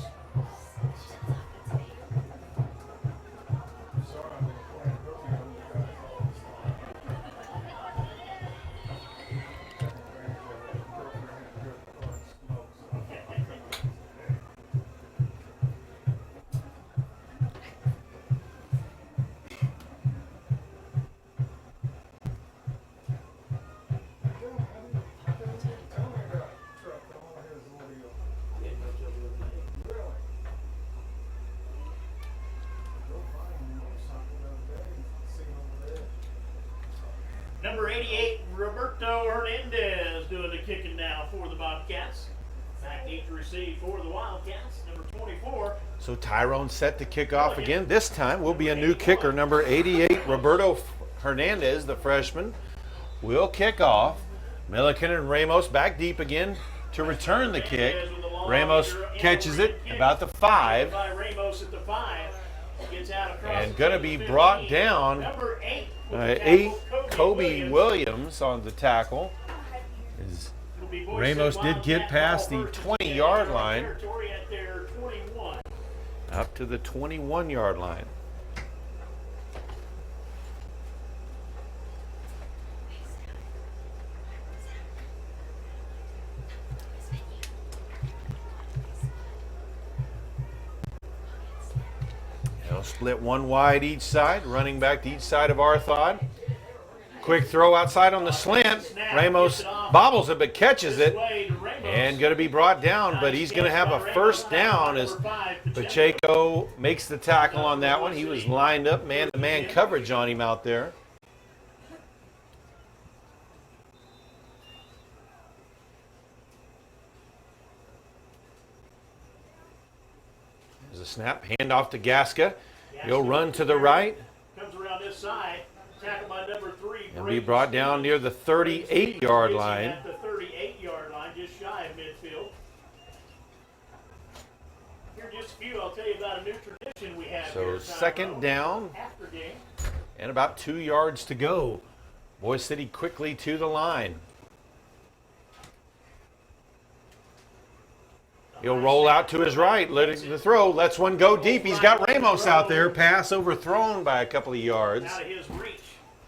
Number 88, Roberto Hernandez doing the kicking now for the Bobcats. Back deep to receive for the Wildcats. Number 24. So Tyrone set to kick off again. This time will be a new kicker. Number 88, Roberto Hernandez, the freshman, will kick off. Milliken and Ramos back deep again to return the kick. Ramos catches it about the 5. By Ramos at the 5. Gets out across And going to be brought down. Number 8, Kobe Williams on the tackle. Ramos did get past the 20-yard line. At their 21. Up to the 21-yard line. They'll split one wide each side, running back to each side of Arthod. Quick throw outside on the slant. Ramos bobbles it but catches it. And going to be brought down, but he's going to have a first down as Pacheco makes the tackle on that one. He was lined up, man-to-man coverage on him out there. There's a snap, handoff to Gasca. He'll run to the right. Comes around this side, tackled by number 3. And be brought down near the 38-yard line. At the 38-yard line, just shy of midfield. Here in just a few, I'll tell you about a new tradition we have So here. second down After game. and about 2 yards to go. Boise City quickly to the line. He'll roll out to his right, letting the throw. Lets one go deep. He's got Ramos out there. Pass overthrown by a couple of yards. Out of his reach.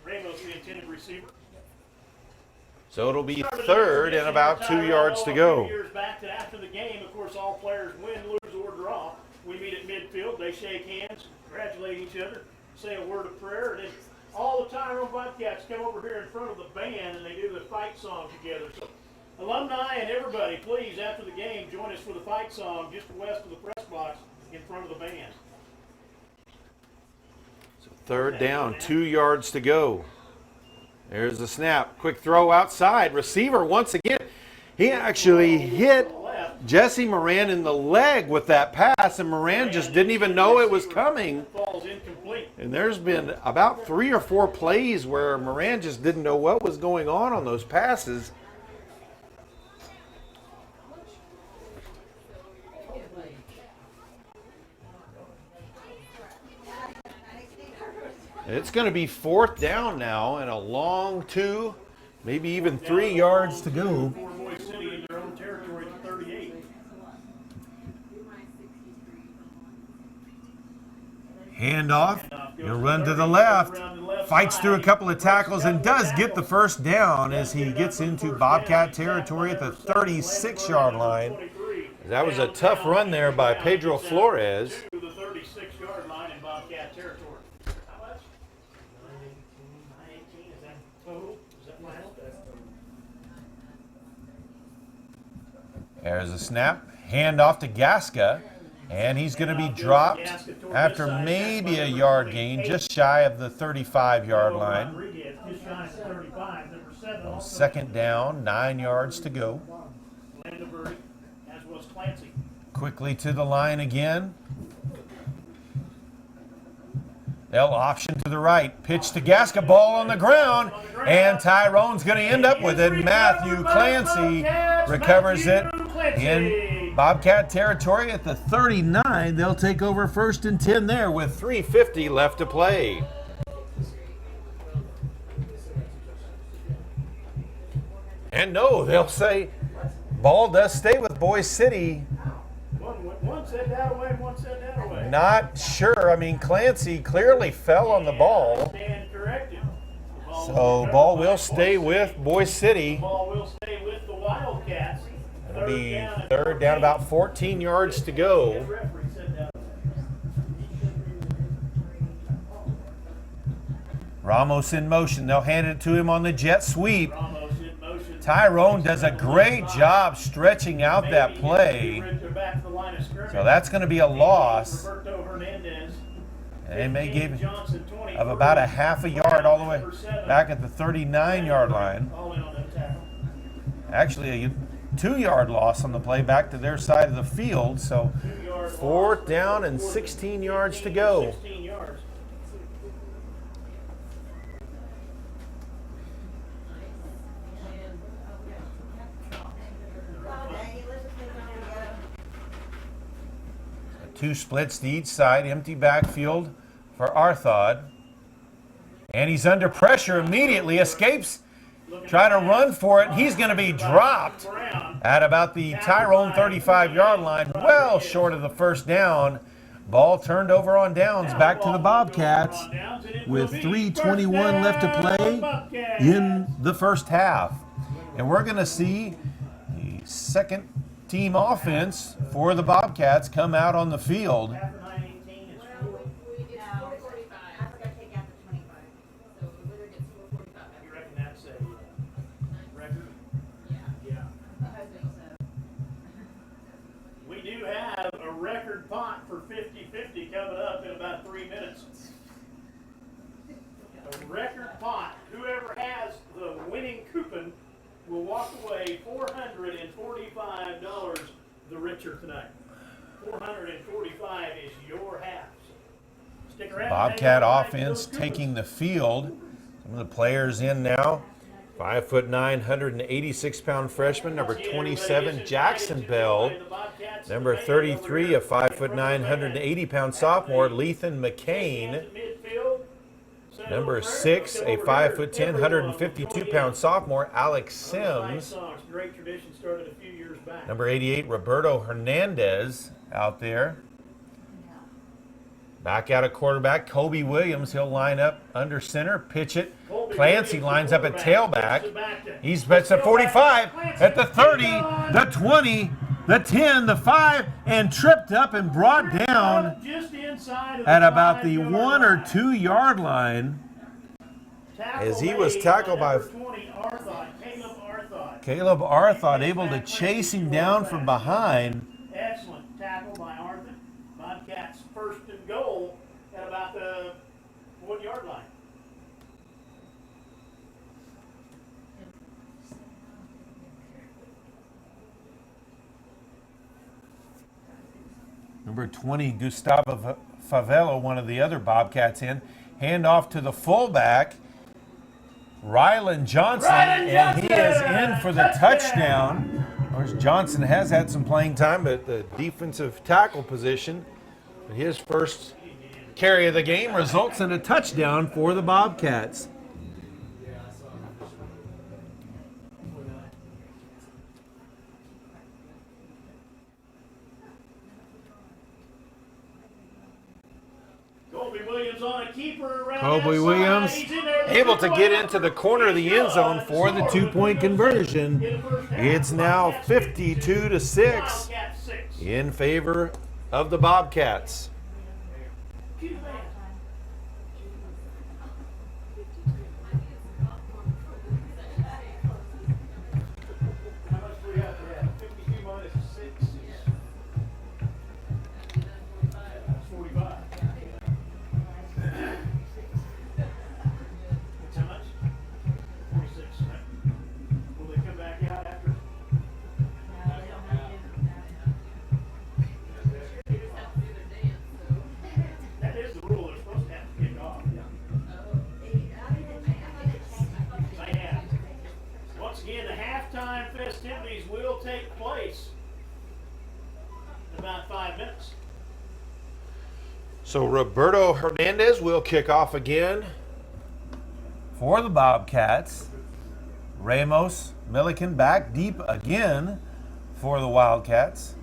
Ramos, the intended receiver. So it'll be third and about 2 yards to go. Years back to after the game, of course, all players win, lose, or draw. We meet at midfield. They shake hands, congratulate each other, say a word of prayer, and then all the Tyrone Bobcats come over here in front of the band and they do the fight song together. So alumni and everybody, please, after the game, join us for the fight song just west of the press box in front of the band. So third down, 2 yards to go. There's the snap. Quick throw outside. Receiver once again. He actually hit Jesse Moran in the leg with that pass, and Moran just didn't even know it was coming. Falls incomplete. And there's been about 3 or 4 plays where Moran just didn't know what was going on those passes. It's going to be fourth down now and a long 2, maybe even 3 yards to go. For Boise City in their own territory at 38. Handoff. He'll run to the left. Fights through a couple of tackles and does get the first down as he gets into Bobcat territory at the 36-yard line. That was a tough run there by Pedro Flores. To the 36-yard line in Bobcat territory. How much? 918. Is that total? Is that final? There's a snap. Handoff to Gasca. And he's going to be dropped after maybe a yard gain, just shy of the 35-yard line. So second down, 9 yards to go. Quickly to the line again. They'll option to the right. Pitch to Gasca, ball on the ground. And Tyrone's going to end up with it. Matthew Clancy recovers it in Bobcat territory at the 39. They'll take over first and 10 there with 3:50 left to play. And no, they'll say ball does stay with Boise City. One said that away, one said that away. Not sure. I mean, Clancy clearly fell on the ball. Stand corrected. So ball will stay with Boise City. Ball will stay with the Wildcats. It'll be third down, about 14 yards to go. Ramos in motion. They'll hand it to him on the jet sweep. Tyrone does a great job stretching out that play. So that's going to be a loss. And they may give of about a half a yard all the way back at the 39-yard line. Actually, a 2-yard loss on the play back to their side of the field. So fourth down and 16 yards to go. Two splits to each side, empty backfield for Arthod. And he's under pressure immediately, escapes, try to run for it. He's going to be dropped at about the Tyrone 35-yard line, well short of the first down. Ball turned over on downs, back to the Bobcats with 3:21 left to play in the first half. And we're going to see the second team offense for the Bobcats come out on the field. Well, it's 4:45. I forgot to take out the 25. So the winner gets 4:45. You reckon that's a record? Yeah. Yeah. We do have a record punt for 50-50 coming up in about 3 minutes. A record punt. Whoever has the winning coupon will walk away $445 the richer tonight. $445 is your half. Stick around. Bobcat offense taking the field. Some of the players in now. 5'9", 186-pound freshman, number 27, Jackson Bell. Number 33, a 5'9", 180-pound sophomore, Lethan McCain. Number 6, a 5'10", 152-pound sophomore, Alex Sims. Number 88, Roberto Hernandez out there. Back out at quarterback, Kobe Williams. He'll line up under center, pitch it. Clancy lines up at tailback. He's at the 45, at the 30, the 20, the 10, the 5, and tripped up and brought down at about the 1 or 2 yard line as he was tackled by Caleb Arthod, able to chase him down from behind. Excellent tackle by Arthur. Bobcats first and goal at about the 1 yard line. Number 20, Gustavo Favela, one of the other Bobcats in. Hand off to the fullback, Rylan Johnson, and he is in for the touchdown. Of course, Johnson has had some playing time at the defensive tackle position. His first carry of the game results in a touchdown for the Bobcats. Kobe Williams able to get into the corner of the end zone for the 2-point conversion. It's now 52-6 in favor of the Bobcats. Festivities will take place in about 5 minutes. So Roberto Hernandez will kick off again for the Bobcats. Ramos Milliken back deep again for the Wildcats.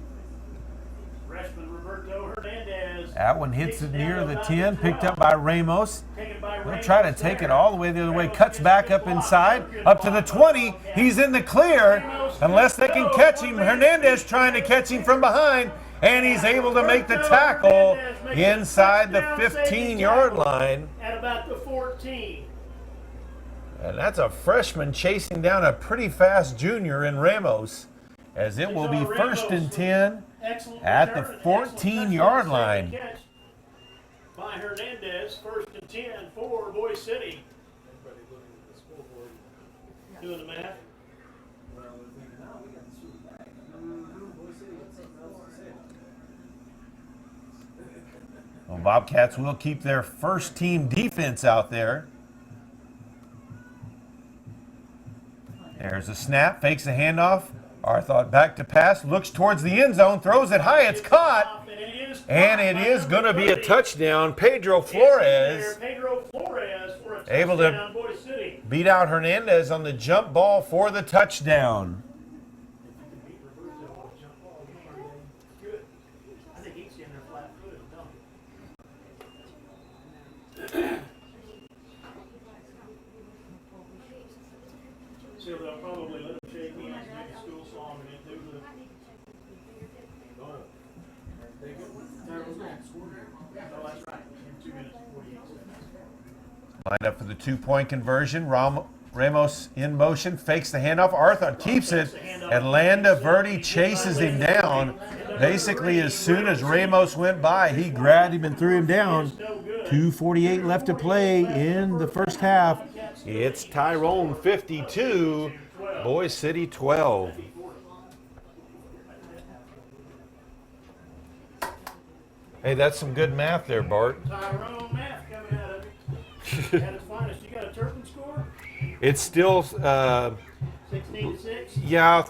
Freshman Roberto Hernandez. That one hits it near the 10, picked up by Ramos. He'll try to take it all the way the other way, cuts back up inside, up to the 20. He's in the clear, unless they can catch him. Hernandez trying to catch him from behind, and he's able to make the tackle inside the 15-yard line. At about the 14. And that's a freshman chasing down a pretty fast junior in Ramos, as it will be 1st and 10 at the 14-yard line. By Hernandez, 1st and 10 for Boise City. Doing the math. Well, Bobcats will keep their first team defense out there. There's a snap, fakes a handoff. Arthod back to pass, looks towards the end zone, throws it high, it's caught. And it is going to be a touchdown. Pedro Flores Pedro Flores for a able to touchdown, Boise City. beat out Hernandez on the jump ball for the touchdown. Good. I think he's in there flat-footed, don't he? So they'll probably let him shake hands and make a school song and then do the. Oh, that's right. In 2 minutes and 48 seconds. Lined up for the 2-point conversion. Ramos in motion, fakes the handoff. Arthur keeps it, and Landa Verde chases him down. Basically, as soon as Ramos went by, he grabbed him and threw him down. 2:48 left to play in the first half. It's Tyrone 52, Boise City 12. Hey, that's some good math there, Bart. Tyrone math coming out of it. At its finest. You got a Turpin score? It's still, 16-6. yeah,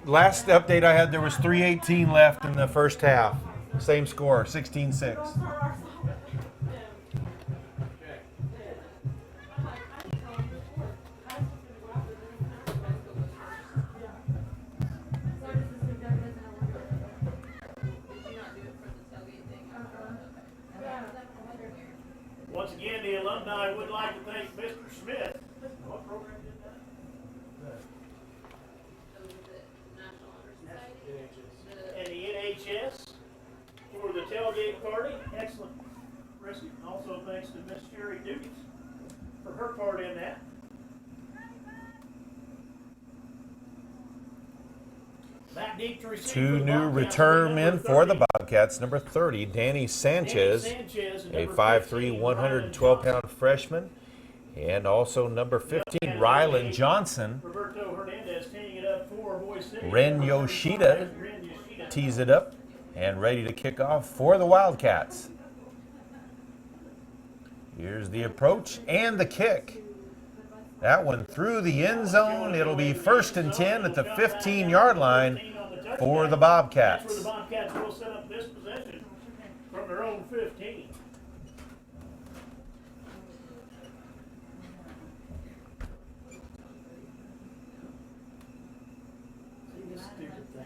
last update I had, there was 3:18 left in the first half. Same score, 16-6. Once again, the alumni would like to thank Mr. Smith. What program did that? And the NHS for the tailgate party. Excellent. Risky. Also thanks to Miss Sherry Dukes for her part in that. Back deep to receive for Two the new Bobcats, return number men for the 30. Bobcats. Number 30, Danny Sanchez, Sanchez, and a number 5'3", 15, 112-pound freshman. And also number 15, Rylan Johnson. Roberto Hernandez teeing it up for Boise City. Ren Yoshida tees it up and ready to kick off for the Wildcats. Here's the approach and the kick. That one through the end zone. It'll be 1st and 10 at the 15-yard line for the Bobcats. That's where the Bobcats will set up this possession from their own 15. See this stupid thing.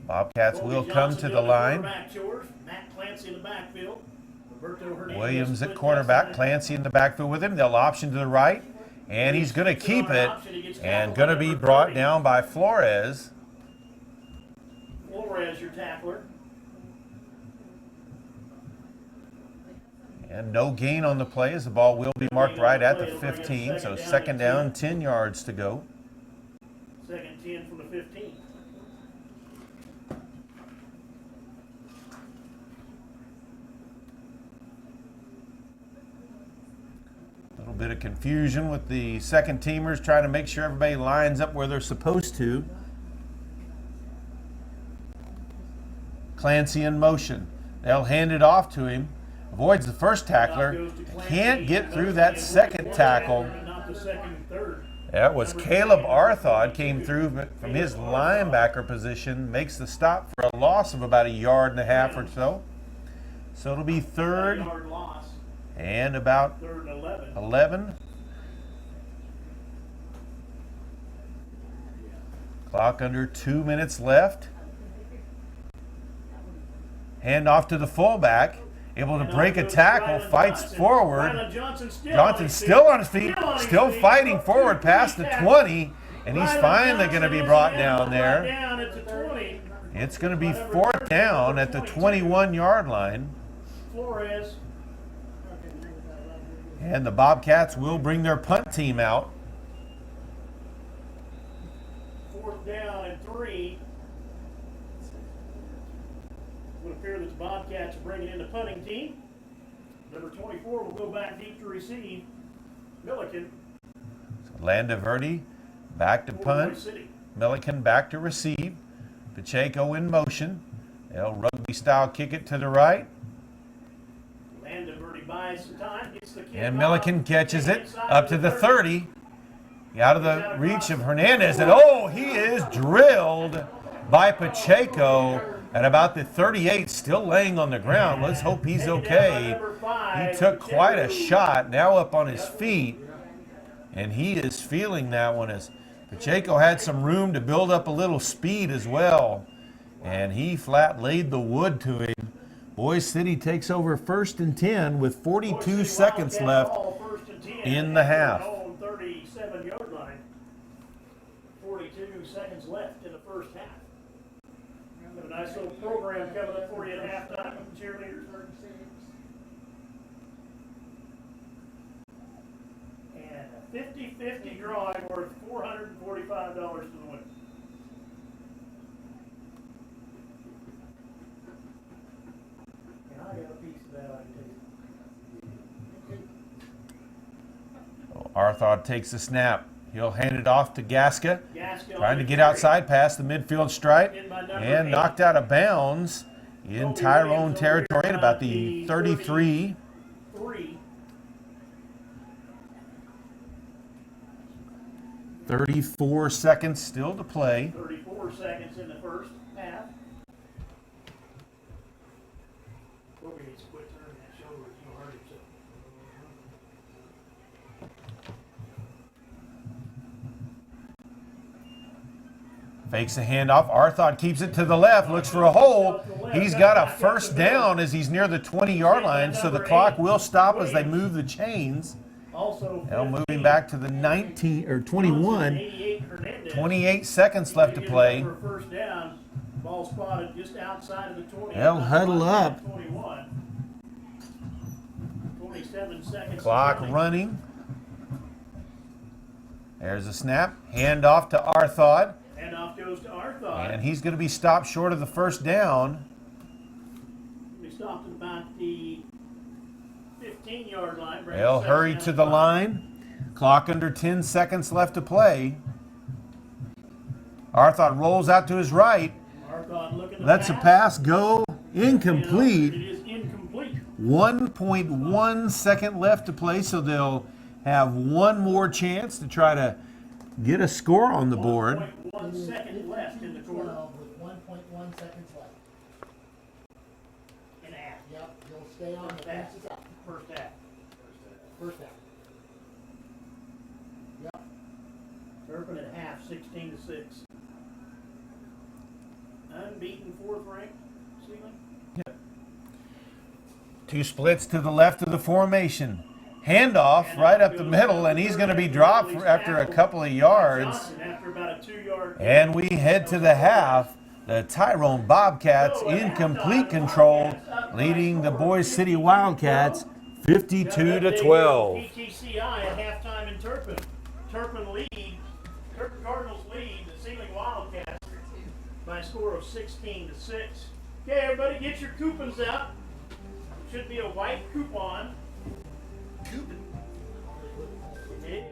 Bobcats will come to the line. Matt Clancy in the backfield. Roberto Hernandez Williams at split quarterback, left side. Clancy in the backfield with him. They'll option to the right, and he's going to keep it and going to be brought down by Flores. Flores, your tackler. And no gain on the play as the ball will be marked right at the 15, so 2nd down, 10 yards to go. 2nd 10 from the 15. A little bit of confusion with the second teamers trying to make sure everybody lines up where they're supposed to. Clancy in motion. They'll hand it off to him. Avoids the first tackler. Can't get through that second tackle. Not the second and third. That was Caleb Arthod, came through from his linebacker position, makes the stop for a loss of about 1.5 yards or so. So it'll be 3rd Yard loss. and about 3rd and 11. 11. Clock under 2 minutes left. Hand off to the fullback. Able to break a tackle, fights forward. Johnson still on his feet, still fighting forward past the 20, and he's finally going to be brought down there. It's going to be 4th down at the 21-yard line. Flores. And the Bobcats will bring their punt team out. 4th down and 3. Would appear that the Bobcats are bringing in the punting team. Number 24 will go back deep to receive. Milliken. Landa Verde back to punt. Milliken back to receive. Pacheco in motion. They'll rugby-style kick it to the right. Landon buys some time, gets the kick And off. Milliken catches it Inside up to the 30. Out of the reach of Hernandez. And oh, he is drilled by Pacheco at about the 38, still laying on the ground. Let's hope he's okay. He took quite a shot, now up on his feet. And he is feeling that one as Pacheco had some room to build up a little speed as well. And he flat laid the wood to him. Boise City takes over 1st and 10 with 42 seconds left in the half. 37-yard line. 42 seconds left in the first half. Got a nice little program coming up for you at halftime with the cheerleaders. And a 50-50 drawing worth $445 to the winner. And I got a piece of that I can take. Arthod takes the snap. He'll hand it off to Gasca. Gasca Trying to get outside past the midfield stripe. And knocked out of bounds in Tyrone territory at about the 33. 34 seconds still to play. 34 seconds in the first half. Kobe needs to quit turning that shoulder. It's going to hurt himself. Fakes the handoff. Arthod keeps it to the left. Looks for a hole. He's got a first down as he's near the 20-yard line, so the clock will stop as they move the chains. Now moving back to the 19 or 21. 28 seconds left to play. First down. Ball spotted just outside of the 20. They'll huddle up. 27 seconds. Clock running. There's a snap. Hand off to Arthod. Handoff goes to Arthod. And he's going to be stopped short of the first down. He stopped at about the 15-yard line. They'll hurry to the line. Clock under 10 seconds left to play. Arthod rolls out to his right. Lets a pass go incomplete. It is incomplete. 1.1 second left to play, so they'll have one more chance to try to get a score on the board. 1.1 second left in the quarter. With 1.1 seconds left. In half. Yep, you'll stay on the fence is up. First half. First half. Yep. Turpin at half, 16-6. Unbeaten fourth ranked. Seaman. Two splits to the left of the formation. Handoff right up the middle, and he's going to be dropped after a couple of yards. After about a 2-yard. And we head to the half. The Tyrone Bobcats in complete control, leading the Boise City Wildcats 52-12. PTCI at halftime in Turpin. Turpin Cardinals lead the Sealing Wildcats by a score of 16-6. Okay, everybody, get your coupons out. Should be a white coupon. It is.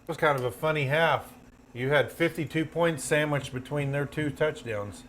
It was kind of a funny half. You had 52 points sandwiched between their 2 touchdowns.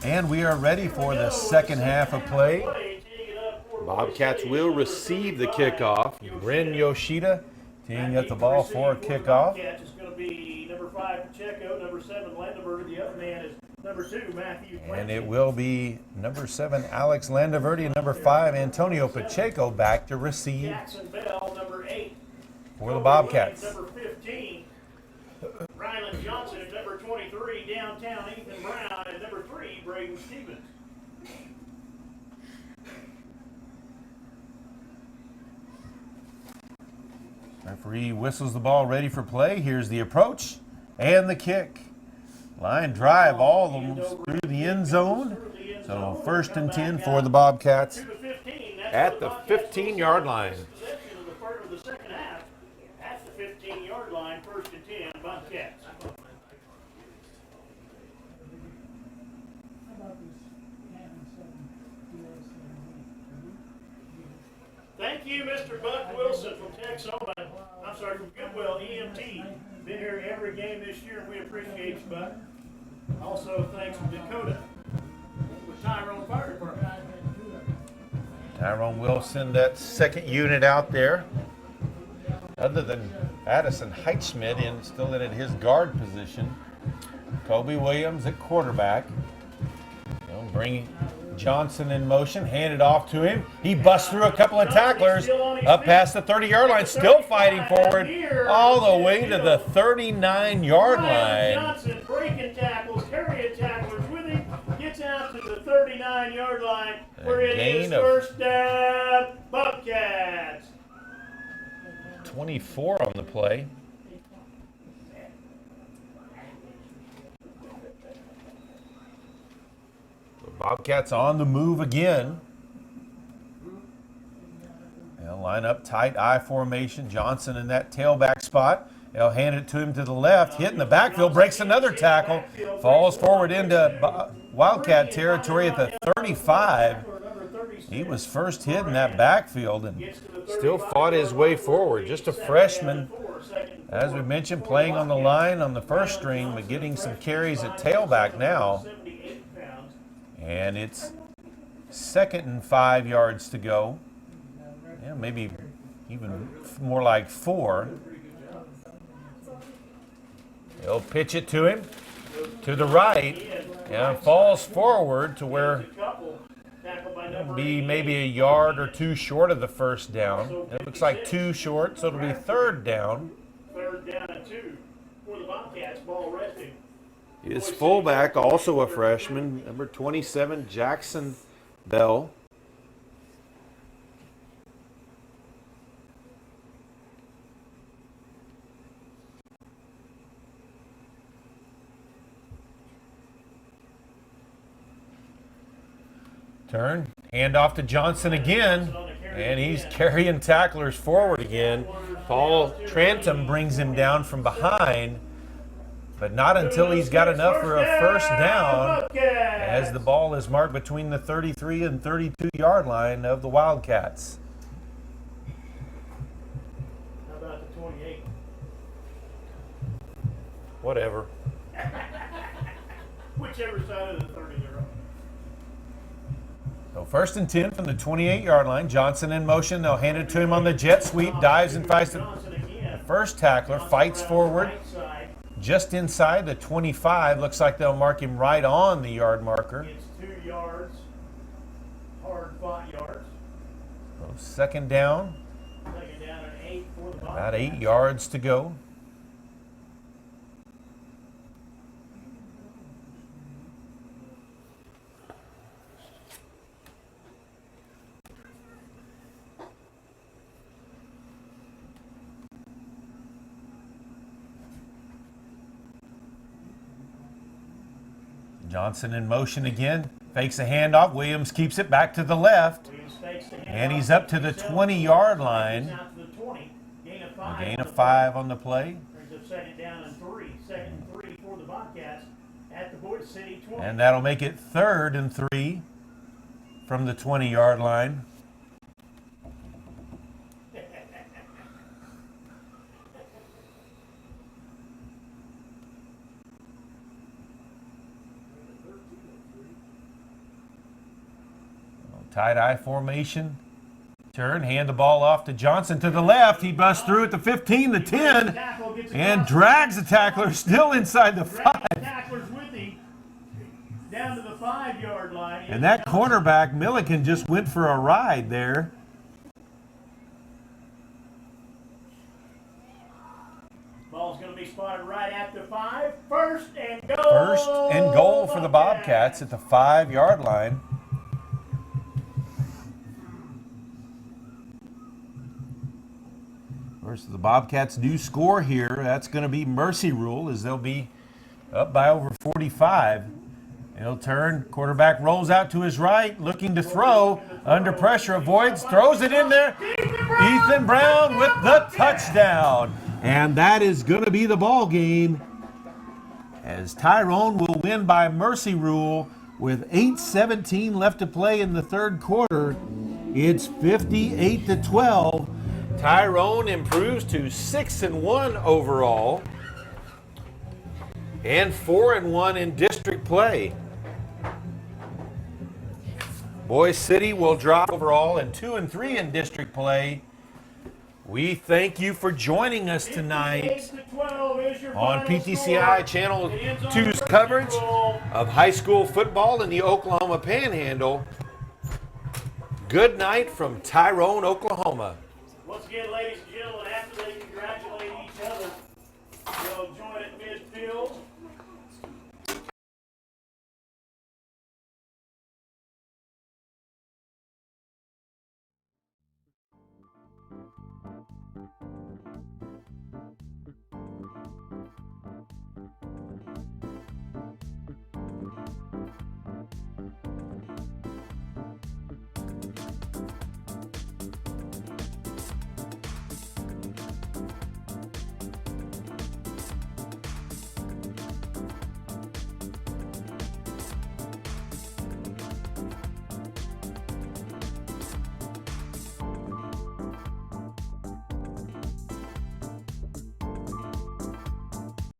And we are ready for the second half of play. Bobcats will receive the kickoff. Ren Yoshida teeing up the ball for a kickoff. It's going to be number 5 Pacheco, number 7 Landenberger. The other man is number 2 Matthew. And it will be number 7 Alex Landeverdi and number 5 Antonio Pacheco back to receive Jackson Bell, number 8. for the Bobcats. Number 15. Ryland Johnson at number 23. Downtown Ethan Brown at number 3 Braden Stevens. Referee whistles the ball ready for play. Here's the approach and the kick. Line drive all through the end zone. So 1st and 10 for the Bobcats at the 15-yard line. The second half at the 15-yard line, 1st and 10 Bobcats. Thank you, Mr. Buck Wilson from from Goodwill EMT. Been here every game this year, and we appreciate you, Buck. Also, thanks to Dakota with Tyrone Fire Department. Tyrone Wilson, that second unit out there. Other than Addison Heitschmidt still in at his guard position. Kobe Williams at quarterback. They'll bring Johnson in motion, hand it off to him. He busts through a couple of tacklers up past the 30-yard line, still fighting forward all the way to the 39-yard line. Johnson breaking tackles, carrying tacklers with him, gets out to the 39-yard line where it is first down, Bobcats. 24 on the play. Bobcats on the move again. They'll line up tight I formation. Johnson in that tailback spot. They'll hand it to him to the left. Hit in the backfield. Breaks another tackle. Falls forward into Wildcat territory at the 35. He was first hit in that backfield and still fought his way forward. Just a freshman, as we mentioned, playing on the line on the first string, but getting some carries at tailback now. And it's 2nd and 5 yards to go. Yeah, maybe even more like 4. They'll pitch it to him, to the right, and falls forward to where it'll be maybe a yard or 2 short of the first down. It looks like 2 short, so it'll be 3rd down. 3rd down and 2 for the Bobcats. Ball resting. His fullback, also a freshman, number 27, Jackson Bell. Turn, hand off to Johnson again, and he's carrying tacklers forward again. Paul Trantham brings him down from behind, but not until he's got enough for a first down, as the ball is marked between the 33 and 32 yard line of the Wildcats. How about the 28? Whatever. Whichever side of the 30 they're on. So 1st and 10 from the 28 yard line. Johnson in motion. They'll hand it to him on the jet sweep. Dives and fights the first tackler. Fights forward just inside the 25. Looks like they'll mark him right on the yard marker. It's 2 yards. Hard fought yards. So 2nd down. 2nd down and 8 for the Bobcats. About 8 yards to go. Johnson in motion again. Fakes a handoff. Williams keeps it back to the left. And he's up to the 20-yard line. A gain of 5 on the play. Brings up 2nd down and 3. 2nd and 3 for the Bobcats at the Boise City 20. And that'll make it 3rd and 3 from the 20-yard line. Tie-dye formation. Turn, hand the ball off to Johnson to the left. He busts through at the 15, the 10, and drags the tackler still inside the 5. Tacklers with him down to the 5-yard line. And that cornerback, Milliken, just went for a ride there. Ball's going to be spotted right at the 5. First and goal. First and goal for the Bobcats at the 5-yard line. Of course, the Bobcats do score here. That's going to be mercy rule, as they'll be up by over 45. He'll turn. Quarterback rolls out to his right, looking to throw. Under pressure, avoids, throws it in there. Ethan Brown with the touchdown. And that is going to be the ball game, as Tyrone will win by mercy rule with 8:17 left to play in the 3rd quarter. It's 58-12. Tyrone improves to 6-1 overall and 4-1 in district play. Boise City will drop overall and 2-3 in district play. We thank you for joining us tonight on PTCI Channel 2's coverage of high school football in the Oklahoma Panhandle. Good night from Tyrone, Oklahoma. Once again, ladies and